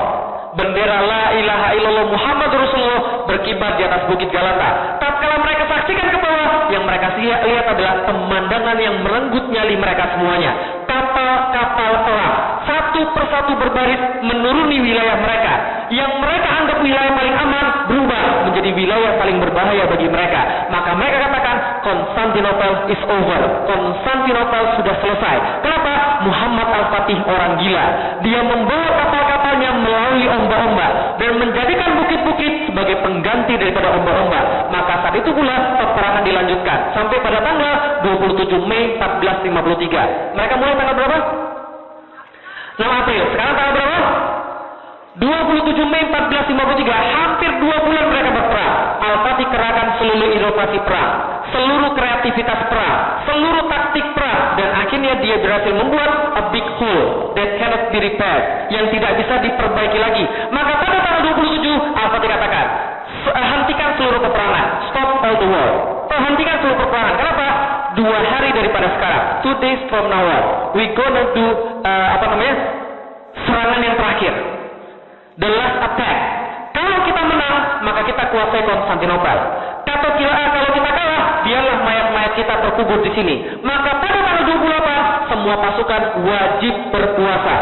Bendera la ilaha illallah Muhammad Rasulullah berkibar di atas Bukit Galata. Tatkala mereka saksikan ke bawah, yang mereka lihat adalah pemandangan yang merenggut nyali mereka semuanya. Kapal-kapal perang satu persatu berbaris menuruni wilayah mereka. Yang mereka anggap wilayah paling aman berubah menjadi wilayah paling berbahaya bagi mereka. Maka mereka katakan Konstantinopel is over. Konstantinopel sudah selesai. Kenapa? Muhammad Al-Fatih orang gila. Dia membawa kapal-kapalnya melalui ombak-ombak dan menjadikan bukit-bukit sebagai pengganti daripada ombak-ombak. Maka saat itu pula peperangan dilanjutkan sampai pada tanggal 27 Mei 1453. Mereka mulai tanggal berapa? 6 April. Sekarang tanggal berapa? 27 Mei 1453. Hampir 2 bulan mereka berperang. Al-Fatih kerahkan seluruh inovasi perang, seluruh kreativitas perang, seluruh taktik perang, dan akhirnya dia berhasil membuat a big hole that cannot be repaired, yang tidak bisa diperbaiki lagi. Maka pada tanggal 27 Al-Fatih katakan, hentikan seluruh peperangan, stop all the war. Hentikan seluruh peperangan. Kenapa? 2 hari daripada sekarang, 2 days from now on, we gonna do serangan yang terakhir. terakhir. The last attack. Kalau kita menang, maka kita kuasai Konstantinopel. Kalau kita kalah, biarlah mayat-mayat kita terkubur di sini. Maka pada tanggal 28, semua pasukan wajib berpuasa.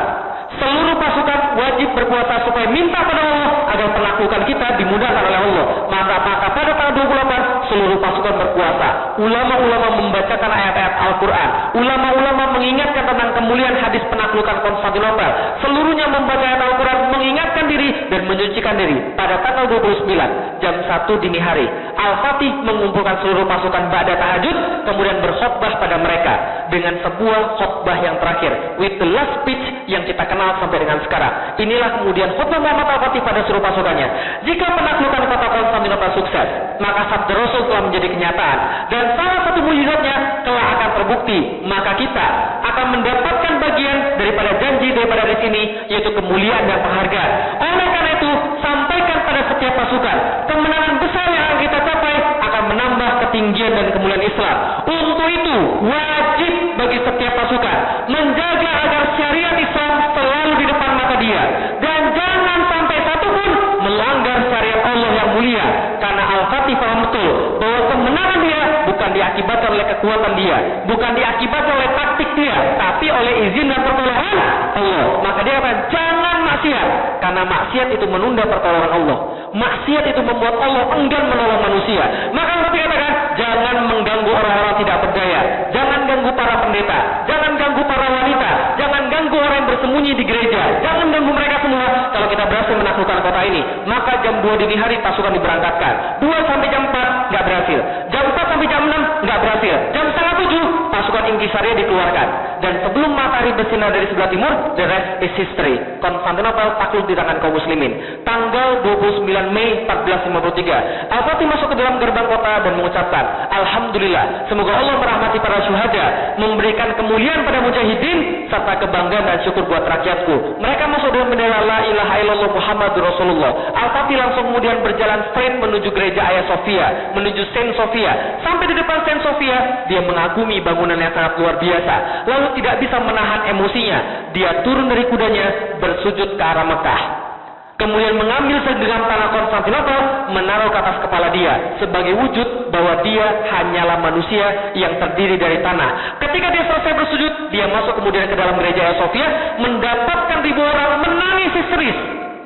Seluruh pasukan wajib berpuasa supaya minta pada Allah agar penaklukan kita dimudahkan oleh Allah. Maka pada tanggal 28 seluruh pasukan berpuasa. Ulama-ulama membacakan ayat-ayat Al-Quran. Ulama-ulama mengingatkan tentang kemuliaan hadis penaklukan Konstantinopel. Seluruhnya membaca ayat Al-Quran, mengingatkan diri dan menyucikan diri. Pada tanggal 29 jam 1 dini hari, Al-Fatih mengumpulkan seluruh pasukan ba'da tahajud, kemudian berkhutbah pada mereka dengan sebuah khutbah yang terakhir, with the last speech yang kita kenal sampai dengan sekarang. Inilah kemudian khutbah Muhammad Al-Fatih pada seluruh pasukannya. Jika penaklukan kota Konstantinopel sukses, maka sabda Rasul telah menjadi kenyataan dan salah satu mukjizatnya telah akan terbukti. Maka kita akan mendapatkan bagian daripada janji daripada di sini, yaitu kemuliaan dan penghargaan. Oleh karena itu, sampaikan pada setiap pasukan, kemenangan besar yang akan kita capai akan menambah ketinggian dan kemuliaan Islam. Untuk itu, wajib bagi setiap pasukan menjaga agar syariat Islam selalu di depan mata dia, dan jangan sampai satupun melanggar syariat Allah yang mulia. Karena Al-Fatih paham betul bahwa kemenangan dia bukan diakibatkan oleh kekuatan dia, bukan diakibatkan oleh taktik dia, tapi oleh izin dan pertolongan Allah. Maka dia kata, jangan maksiat, karena maksiat itu menunda pertolongan Allah. Maksiat itu membuat Allah enggan menolong manusia. Maka Allah katakan, jangan mengganggu orang-orang tidak berdaya, jangan ganggu para pendeta, jangan ganggu para wanita, jangan ganggu orang yang bersembunyi di gereja, jangan ganggu mereka semua. Kalau kita berhasil menaklukkan kota ini, maka jam 2 dini hari pasukan diberangkatkan. 2 sampai jam 4 nggak berhasil, jam 4 sampai jam 6 nggak berhasil, jam setengah 7 pasukan Inkisaria dikeluarkan. Dan sebelum matahari bersinar dari sebelah timur, the rest is history. Konstantinopel takluk di tangan kaum muslimin. Tanggal 29 Mei 1453, Al-Fatih masuk ke dalam gerbang kota dan mengucapkan, Alhamdulillah, semoga Allah merahmati para syuhada, memberikan kemuliaan pada mujahidin, serta kebanggaan dan syukur buat rakyatku. Mereka masuk dengan bendera la ilaha illallah Muhammadur Rasulullah. Al-Fatih langsung kemudian berjalan straight menuju gereja Hagia Sophia, menuju Saint Sophia. Sampai di depan Saint Sophia, dia mengagumi bangunan yang sangat luar biasa. Lalu tidak bisa menahan emosinya, dia turun dari kudanya, bersujud ke arah Mekah. Kemudian mengambil segenggam tanah Konstantinopel, menaruh ke atas kepala dia, sebagai wujud bahwa dia hanyalah manusia yang terdiri dari tanah. Ketika dia selesai bersujud, dia masuk kemudian ke dalam gereja Hagia Sophia, mendapatkan ribuan orang menangis histeris,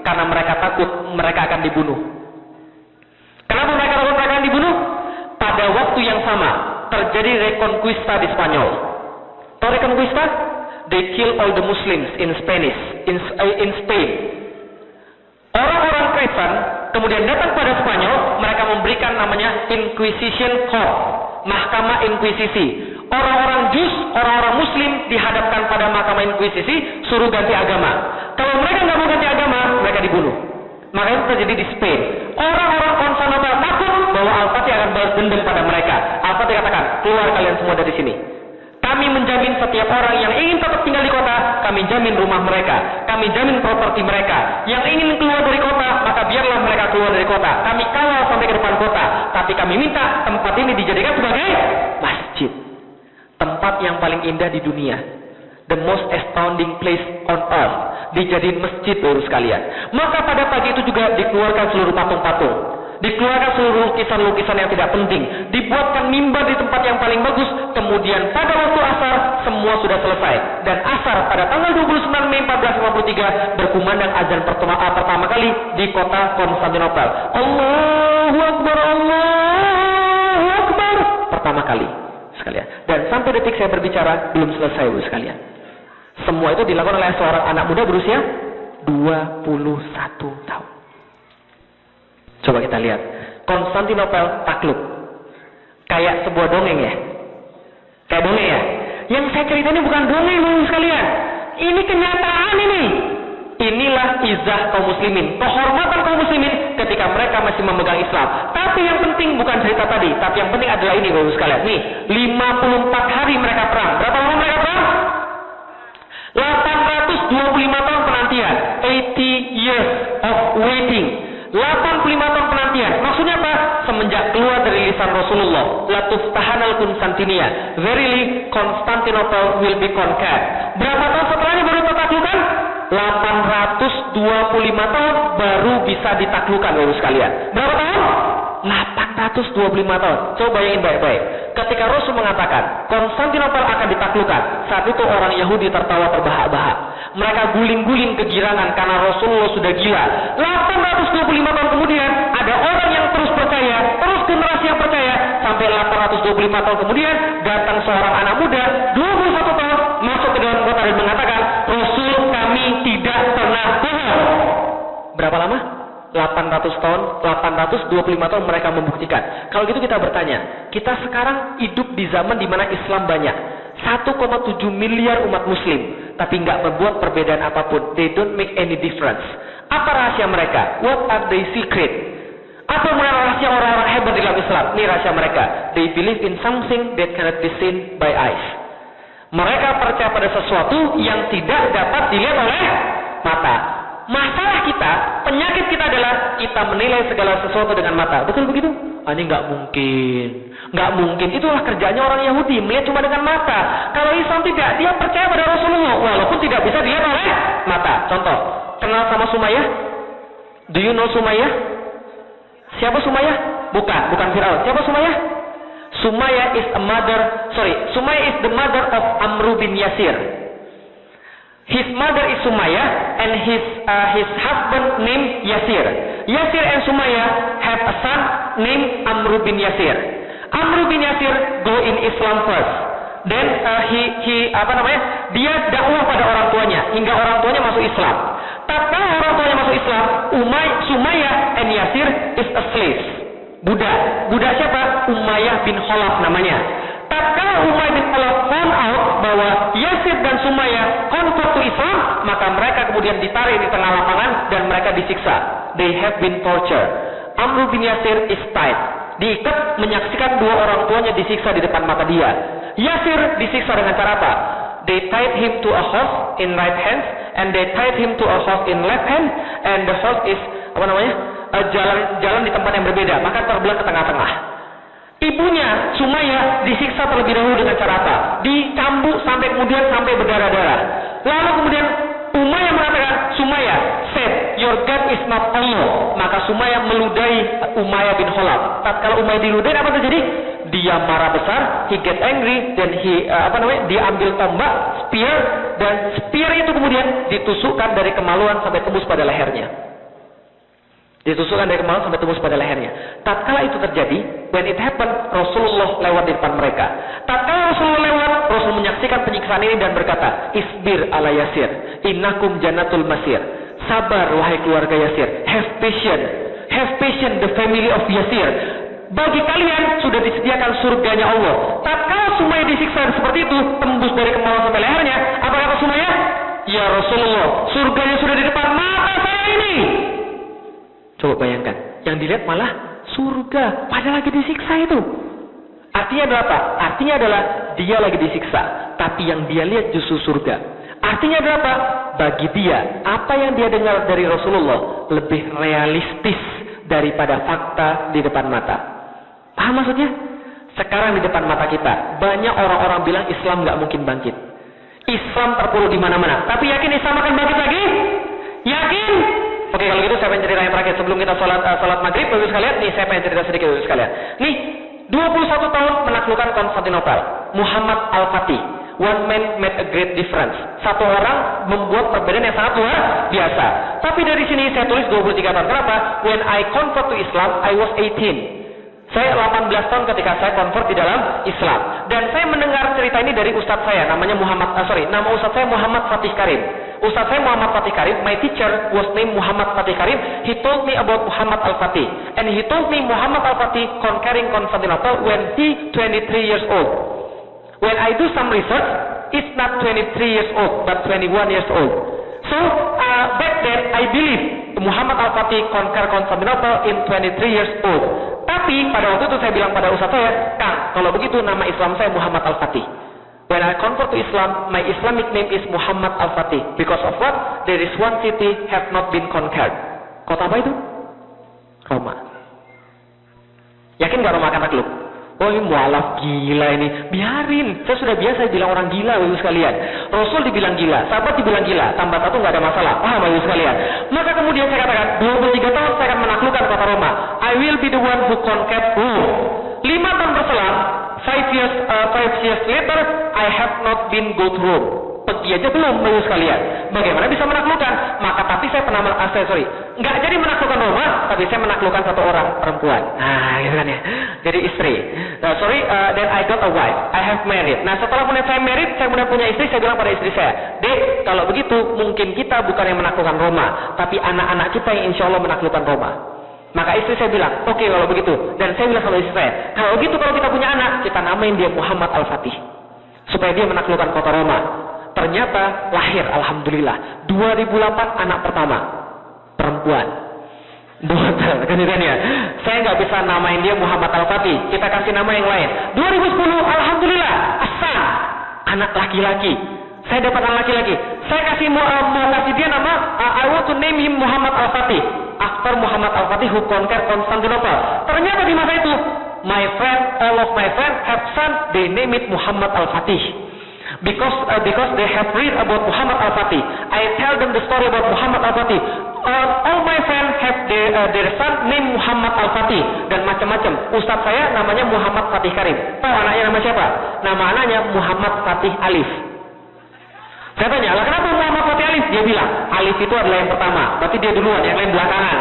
karena mereka takut mereka akan dibunuh. Kenapa mereka takut mereka akan dibunuh? Pada waktu yang sama, terjadi reconquista di Spanyol. Tahu reconquista? They kill all the Muslims in Spain. Orang-orang Kristen kemudian datang pada Spanyol, mereka memberikan namanya Inquisition Court, mahkamah inkuisisi. Orang-orang Jus, orang-orang Muslim dihadapkan pada mahkamah inkuisisi, suruh ganti agama. Kalau mereka nggak mau ganti agama, mereka dibunuh. Maka itu terjadi di Spain. Orang-orang Konstantinopel takut bahwa Al-Fatih akan balas dendam pada mereka. Al-Fatih katakan, keluar kalian semua dari sini. Kami menjamin setiap orang yang ingin tetap tinggal di kota, kami jamin rumah mereka, kami jamin properti mereka. Yang ingin keluar dari kota, maka biarlah mereka keluar dari kota. Kami kawal sampai ke depan kota, tapi kami minta tempat ini dijadikan sebagai masjid. Tempat yang paling indah di dunia, the most astounding place on earth, dijadiin masjid, baru sekalian. Maka pada pagi itu juga dikeluarkan seluruh patung-patung, dikeluarkan seluruh lukisan-lukisan yang tidak penting, dibuatkan mimbar di tempat yang paling bagus. Kemudian pada waktu asar semua sudah selesai, dan asar pada tanggal 29 Mei 1453 berkumandang azan pertama kali di kota Konstantinopel. Allahu Akbar, Allahu Akbar, pertama kali sekalian. Dan sampai detik saya berbicara belum selesai, Bu sekalian. Semua itu dilakukan oleh seorang anak muda berusia 21 tahun. Coba kita lihat, Konstantinopel takluk. Kayak sebuah dongeng ya. Kayak dongeng ya. Yang saya cerita ini bukan dongeng, Bu sekalian. Ini kenyataan ini. Inilah izah kaum muslimin, kehormatan kaum muslimin ketika mereka masih memegang Islam. Tapi yang penting bukan cerita tadi, tapi yang penting adalah ini, Bu sekalian. Nih, 54 hari mereka perang. Berapa lama mereka perang? 825 tahun penantian. 80 years of waiting. 85 tahun penantian. Maksudnya apa? Semenjak keluar dari lisan Rasulullah, la tuftahanal Konstantinia, verily Constantinople will be conquered. Berapa tahun setelahnya baru ditaklukkan? 825 tahun baru bisa ditaklukkan, Bapak sekalian. Berapa tahun? 825 tahun. Coba bayangin baik-baik. Ketika Rasul mengatakan Konstantinopel akan ditaklukkan, saat itu orang Yahudi tertawa terbahak-bahak. Mereka guling-guling kegirangan karena Rasulullah sudah gila. 825 tahun kemudian ada orang yang terus percaya, terus generasi yang percaya, sampai 825 tahun kemudian datang seorang anak muda 21 tahun masuk ke dalam kota dan mengatakan Rasul kami tidak pernah bohong. Berapa lama? 800 tahun, 825 tahun mereka membuktikan. Kalau gitu kita bertanya, kita sekarang hidup di zaman di mana Islam banyak, 1,7 miliar umat muslim, tapi nggak membuat perbedaan apapun. They don't make any difference. Apa rahasia mereka? What are they secret? Apa rahasia orang-orang hebat di dalam Islam? Ini rahasia mereka. They believe in something that cannot be seen by eyes. Mereka percaya pada sesuatu yang tidak dapat dilihat oleh mata. Masalah kita, penyakit kita adalah kita menilai segala sesuatu dengan mata. Betul begitu? Ini nggak mungkin. Nggak mungkin. Itulah kerjanya orang Yahudi, melihat cuma dengan mata. Kalau Islam tidak, dia percaya pada Rasulullah, walaupun tidak bisa dilihat oleh mata. Contoh, kenal sama Sumayyah? Do you know Sumayyah? Siapa Sumayyah? Bukan Firaun. Siapa Sumayyah? Sumayyah is Sumayyah is the mother of Amr bin Yasir. His mother is Sumayyah and his husband named Yasir. Yasir and Sumayyah have a son named Amr bin Yasir. Amr bin Yasir go in Islam first. Then dia dakwah pada orang tuanya hingga orang tuanya masuk Islam. Tatkala orang tuanya masuk Islam, Sumayyah and Yasir is a slave. Budak siapa? Umayyah bin Khalaf namanya. Tatkala Umayyah bin Khalaf found out bahwa Yasir dan Sumayyah convert to Islam, maka mereka kemudian ditarik di tengah lapangan dan mereka disiksa. They have been tortured. Amr bin Yasir is tied, diikat menyaksikan dua orang tuanya disiksa di depan mata dia. Yasir disiksa dengan cara apa? They tied him to a horse in right hand and they tied him to a horse in left hand, and the horse is jalan di tempat yang berbeda, maka terbelah ke tengah-tengah. Ibunya Sumayyah disiksa terlebih dahulu dengan cara apa? Dicambuk sampai berdarah-darah. Lalu kemudian Umayyah mengatakan, Sumayyah said, your God is not Allah. Maka Sumayyah meludahi Umayyah bin Khalaf. Tatkala Umayyah diludahi, apa terjadi? Dia marah besar, he get angry, dan dia ambil tombak, spear, dan spear itu kemudian ditusukkan dari kemaluan sampai tembus pada lehernya. Tatkala itu terjadi, when it happened, Rasulullah lewat di depan mereka. Tatkala Rasulullah lewat, Rasul menyaksikan penyiksaan ini dan berkata, Isbir ala Yasir, innakum jannatul masir. Sabar wahai keluarga Yasir. Have patience the family of Yasir. Bagi kalian sudah disediakan surganya Allah. Tatkala Sumayyah disiksa seperti itu, tembus dari kemaluan sampai lehernya, apa kata Sumayyah? Ya Rasulullah, surganya sudah di depan mata saya ini. Coba bayangkan, yang dilihat malah surga, padahal lagi disiksa itu. Artinya adalah apa? Artinya adalah dia lagi disiksa, tapi yang dia lihat justru surga. Artinya adalah apa? Bagi dia, apa yang dia dengar dari Rasulullah lebih realistis daripada fakta di depan mata. Paham maksudnya? Sekarang di depan mata kita, banyak orang-orang bilang Islam nggak mungkin bangkit. Islam terpuruk di mana-mana. Tapi yakin Islam akan bangkit lagi? Yakin? Oke, kalau gitu saya pengen cerita yang terakhir sebelum kita sholat maghrib, Bapak sekalian. Nih saya pengen cerita sedikit, Bapak sekalian. Nih, 21 tahun menaklukkan Konstantinopel. Muhammad Al-Fatih. One man made a great difference. Satu orang membuat perbedaan yang sangat luar biasa. Tapi dari sini saya tulis 23 tahun. Kenapa? When I convert to Islam, I was 18. Saya 18 tahun ketika saya convert di dalam Islam. Dan saya mendengar cerita ini dari ustadz saya, nama ustadz saya Muhammad Fatih Karim. Ustadz saya Muhammad Fatih Karim, my teacher was named Muhammad Fatih Karim. He told me about Muhammad Al-Fatih. And he told me Muhammad Al-Fatih conquering Constantinople when he 23 years old. When I do some research, it's not 23 years old, but 21 years old. So, back then, I believe Muhammad Al-Fatih conquer Constantinople in 23 years old. Tapi, pada waktu itu saya bilang pada ustaz saya, Kang, kalau begitu nama Islam saya Muhammad Al-Fatih. When I convert to Islam, my Islamic name is Muhammad Al-Fatih. Because of what? There is one city have not been conquered. Kota apa itu? Roma. Yakin nggak Roma akan takluk? Oh ini mualaf gila ini. Biarin. Saya sudah biasa bilang orang gila, Bapak sekalian. Rasul dibilang gila, sahabat dibilang gila. Tambah satu nggak ada masalah. Paham Bapak sekalian? Maka kemudian saya katakan, 23 tahun saya akan menaklukkan kota Roma. I will be the one who conquer Rome. 5 tahun berselang, 5 years later, I have not been go to Rome. Pergi aja belum, Bapak sekalian. Bagaimana bisa menaklukkan? Maka tapi saya pernah nggak jadi menaklukkan Roma, tapi saya menaklukkan satu orang perempuan. Nah, gitu kan ya. Jadi istri. Then I got a wife. I have married. Nah, setelah kemudian saya married, saya kemudian punya istri, saya bilang pada istri saya, Dek, kalau begitu mungkin kita bukan yang menaklukkan Roma, tapi anak-anak kita yang insya Allah menaklukkan Roma. Maka istri saya bilang, oke, kalau begitu. Dan saya bilang sama istri saya, kalau begitu kalau kita punya anak, kita namain dia Muhammad Al-Fatih, supaya dia menaklukkan kota Roma. Ternyata lahir, alhamdulillah, 2008 anak pertama, perempuan. Dokter, kan ya. Saya nggak bisa namain dia Muhammad Al-Fatih, kita kasih nama yang lain. 2010, alhamdulillah, Hasan, anak laki-laki. Saya dapat anak laki-laki. Saya mau kasih dia nama, I want to name him Muhammad Al-Fatih, after Muhammad Al-Fatih who conquered Constantinople. Ternyata di masa itu, all of my friends have son, they name it Muhammad Al-Fatih. Because they have read about Muhammad Al-Fatih. I tell them the story about Muhammad Al-Fatih. All my friends have their son named Muhammad Al-Fatih. Dan macam-macam. Ustadz saya namanya Muhammad Fatih Karim. Tahu anaknya nama siapa? Nama anaknya Muhammad Fatih Alif. Saya tanya, lah kenapa Muhammad Fatih Alif? Dia bilang, Alif itu adalah yang pertama. Berarti dia duluan, yang lain belakangan.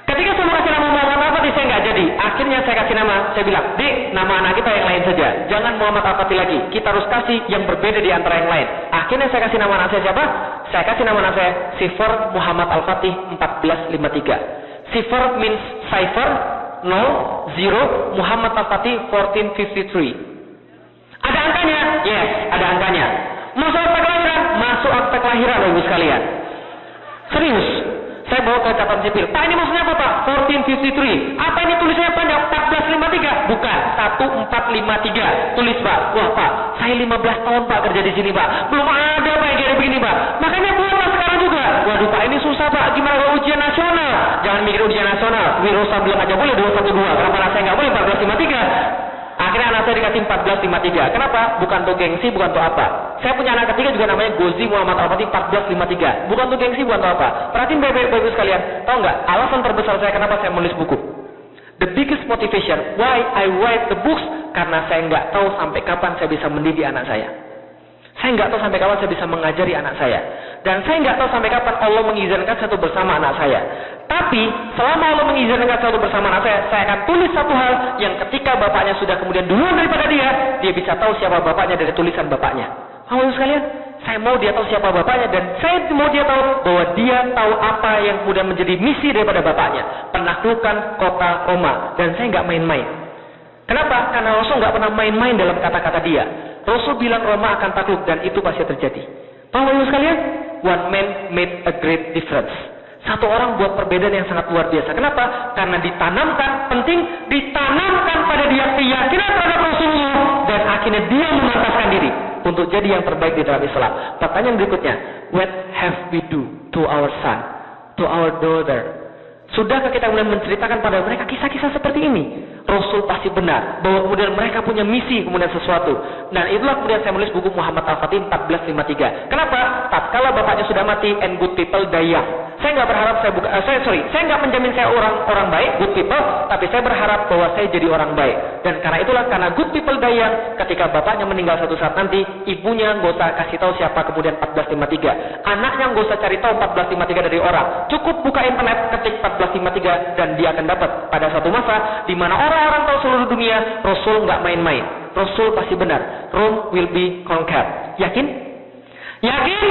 Ketika saya mau kasih nama Muhammad Al-Fatih, saya nggak jadi. Akhirnya saya kasih nama, saya bilang, Dek, nama anak kita yang lain saja. Jangan Muhammad Al-Fatih lagi. Kita harus kasih yang berbeda di antara yang lain. Akhirnya saya kasih nama anak saya siapa? Saya kasih nama anak saya Sifar Muhammad Al-Fatih 1453. Sifar means cipher, 0, Muhammad Al-Fatih 1453. Ada angkanya? Yes, ada angkanya. Masuk akte kelahiran? Masuk akte kelahiran, Ibu sekalian. Serius. Saya bawa ke catatan sipil. Pak, ini maksudnya apa, Pak? 1453. Apa ini tulisannya panjang? 1453? Bukan, 1453. Tulis, Pak. Wah, Pak, saya 15 tahun, Pak, kerja di sini, Pak. Belum ada, Pak, yang kayak begini, Pak. Makanya buatlah sekarang juga. Waduh, Pak, ini susah, Pak. Gimana kalau ujian nasional? Jangan mikir ujian nasional. Wirosa bilang aja boleh 212. Kenapa anak saya nggak boleh 1453? Akhirnya anak saya dikasih 1453. Kenapa? Bukan untuk gengsi, bukan untuk apa. Saya punya anak ketiga juga namanya Gozi Muhammad Al-Fatih 1453. Bukan untuk gengsi, bukan untuk apa. Perhatiin baik-baik sekalian. Tahu nggak? Alasan terbesar saya kenapa saya menulis buku. The biggest motivation why I write the books, karena saya nggak tahu sampai kapan saya bisa mendidik anak saya. Saya nggak tahu sampai kapan saya bisa mengajari anak saya. Dan saya nggak tahu sampai kapan Allah mengizinkan satu bersama anak saya. Tapi selama Allah mengizinkan satu bersama anak saya akan tulis satu hal yang ketika bapaknya sudah kemudian duluan daripada dia bisa tahu siapa bapaknya dari tulisan bapaknya. Halo sekalian, saya mau dia tahu siapa bapaknya, dan saya mau dia tahu bahwa dia tahu apa yang kemudian menjadi misi daripada bapaknya, penaklukan kota Roma. Dan saya nggak main-main. Kenapa? Karena Rasul nggak pernah main-main dalam kata-kata dia. Rasul bilang Roma akan takluk, dan itu pasti terjadi. Paham sekalian? One man made a great difference. Satu orang buat perbedaan yang sangat luar biasa. Kenapa? Karena ditanamkan pada dia keyakinan terhadap Rasulullah, dan akhirnya dia memantaskan diri untuk jadi yang terbaik di dalam Islam. Pertanyaan berikutnya, what have we do to our son, to our daughter? Sudahkah kita kemudian menceritakan pada mereka kisah-kisah seperti ini? Rasul pasti benar bahwa kemudian mereka punya misi kemudian sesuatu. Dan itulah kemudian saya menulis buku Muhammad Al-Fatih 1453. Kenapa? Tatkala bapaknya sudah mati and good people die young. Saya nggak berharap saya nggak menjamin saya orang baik, good people, tapi saya berharap bahwa saya jadi orang baik. Dan karena itulah, karena good people die young, ketika bapaknya meninggal suatu saat nanti, ibunya nggak usah kasih tahu siapa kemudian 1453. Anaknya nggak usah cari tahu 1453 dari orang. Cukup buka internet, ketik 1453, dan dia akan dapat pada satu masa di mana orang-orang tahu seluruh dunia Rasul nggak main-main. Rasul pasti benar. Rome will be conquered. Yakin? Yakin?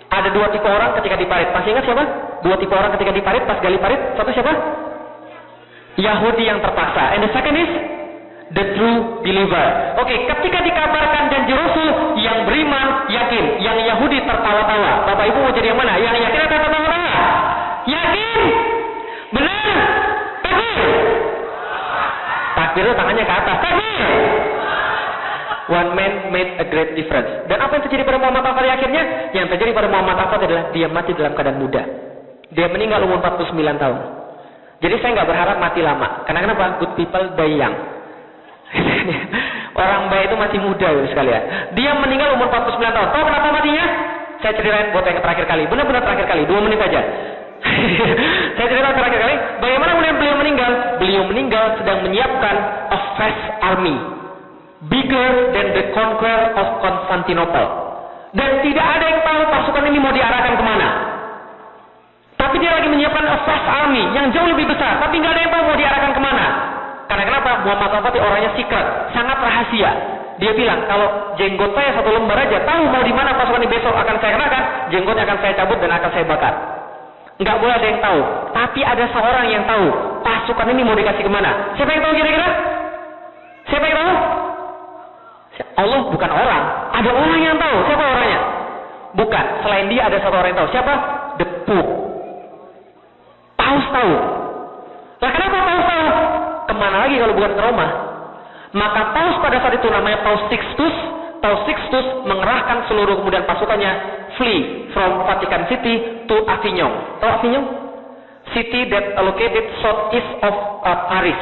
Ada 2 tipe orang ketika di parit. Masih ingat siapa? 2 tipe orang ketika di parit, pas gali parit. Satu siapa? Yahudi yang terpaksa. And the second is the true believer. Oke, ketika dikabarkan janji Rasul, yang beriman yakin, yang Yahudi tertawa-tawa. Bapak Ibu mau jadi yang mana? Yang yakin atau tertawa-tawa? Yakin? Benar? Takbir? Takbir itu tangannya ke atas. Takbir! One man made a great difference. Dan apa yang terjadi pada Muhammad Al-Fatih akhirnya? Yang terjadi pada Muhammad Al-Fatih adalah dia mati dalam keadaan muda. Dia meninggal umur 49 tahun. Jadi saya nggak berharap mati lama. Karena kenapa? Good people die young. Orang baik itu masih muda ya sekalian. Dia meninggal umur 49 tahun. Tahu kenapa matinya? Saya ceritain buat yang terakhir kali. Benar-benar terakhir kali. 2 menit aja. Saya cerita terakhir kali. Bagaimana kemudian beliau meninggal? Beliau meninggal sedang menyiapkan a vast army. Bigger than the conqueror of Constantinople. Dan tidak ada yang tahu pasukan ini mau diarahkan kemana. Tapi dia lagi menyiapkan a vast army yang jauh lebih besar. Tapi nggak ada yang tahu mau diarahkan kemana. Karena kenapa? Muhammad Al-Fatih orangnya secret, sangat rahasia. Dia bilang, kalau jenggot saya 1 lembar aja, tahu mau di mana pasukan ini besok akan saya kenakan, jenggotnya akan saya cabut dan akan saya bakar. Nggak boleh ada yang tahu. Tapi ada seorang yang tahu pasukan ini mau dikasih kemana. Siapa yang tahu kira-kira? Siapa yang tahu? Allah, bukan orang. Ada orang yang tahu. Siapa orangnya? Bukan. Selain dia ada satu orang yang tahu. Siapa? The Pope. Paus tahu. Nah, kenapa Paus tahu? Kemana lagi kalau bukan ke Roma? Maka Paus pada saat itu namanya Paus Sixtus. Paus Sixtus mengerahkan seluruh kemudian pasukannya flee from Vatican City to Avignon. Tahu Avignon? City that located southeast of Paris.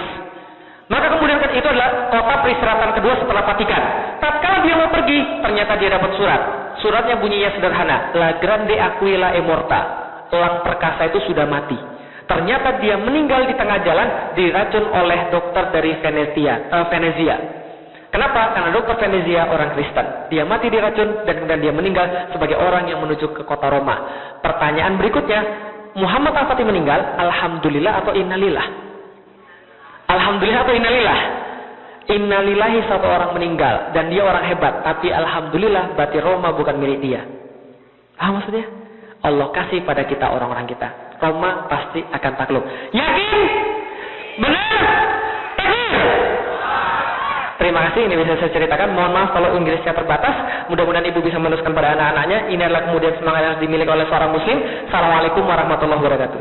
Maka kemudian itu adalah kota peristirahatan kedua setelah Vatikan. Tatkala dia mau pergi, ternyata dia dapat surat. Suratnya bunyinya sederhana, La Grande Aquila è morta. Elang perkasa itu sudah mati. Ternyata dia meninggal di tengah jalan, diracun oleh dokter dari Venezia. Kenapa? Karena dokter Venezia orang Kristen. Dia mati diracun dan kemudian dia meninggal sebagai orang yang menuju ke kota Roma. Pertanyaan berikutnya, Muhammad Al-Fatih meninggal, alhamdulillah atau innalillah? Alhamdulillah atau innalillah? Innalillahi, satu orang meninggal dan dia orang hebat, tapi alhamdulillah berarti Roma bukan milik dia. Maksudnya? Allah kasih pada kita orang-orang kita. Roma pasti akan takluk. Yakin? Benar? Terima kasih, ini bisa saya ceritakan. Mohon maaf kalau Inggrisnya terbatas. Mudah-mudahan Ibu bisa meneruskan pada anak-anaknya. Ini adalah kemudian semangat yang dimiliki oleh seorang Muslim. Assalamualaikum warahmatullahi wabarakatuh.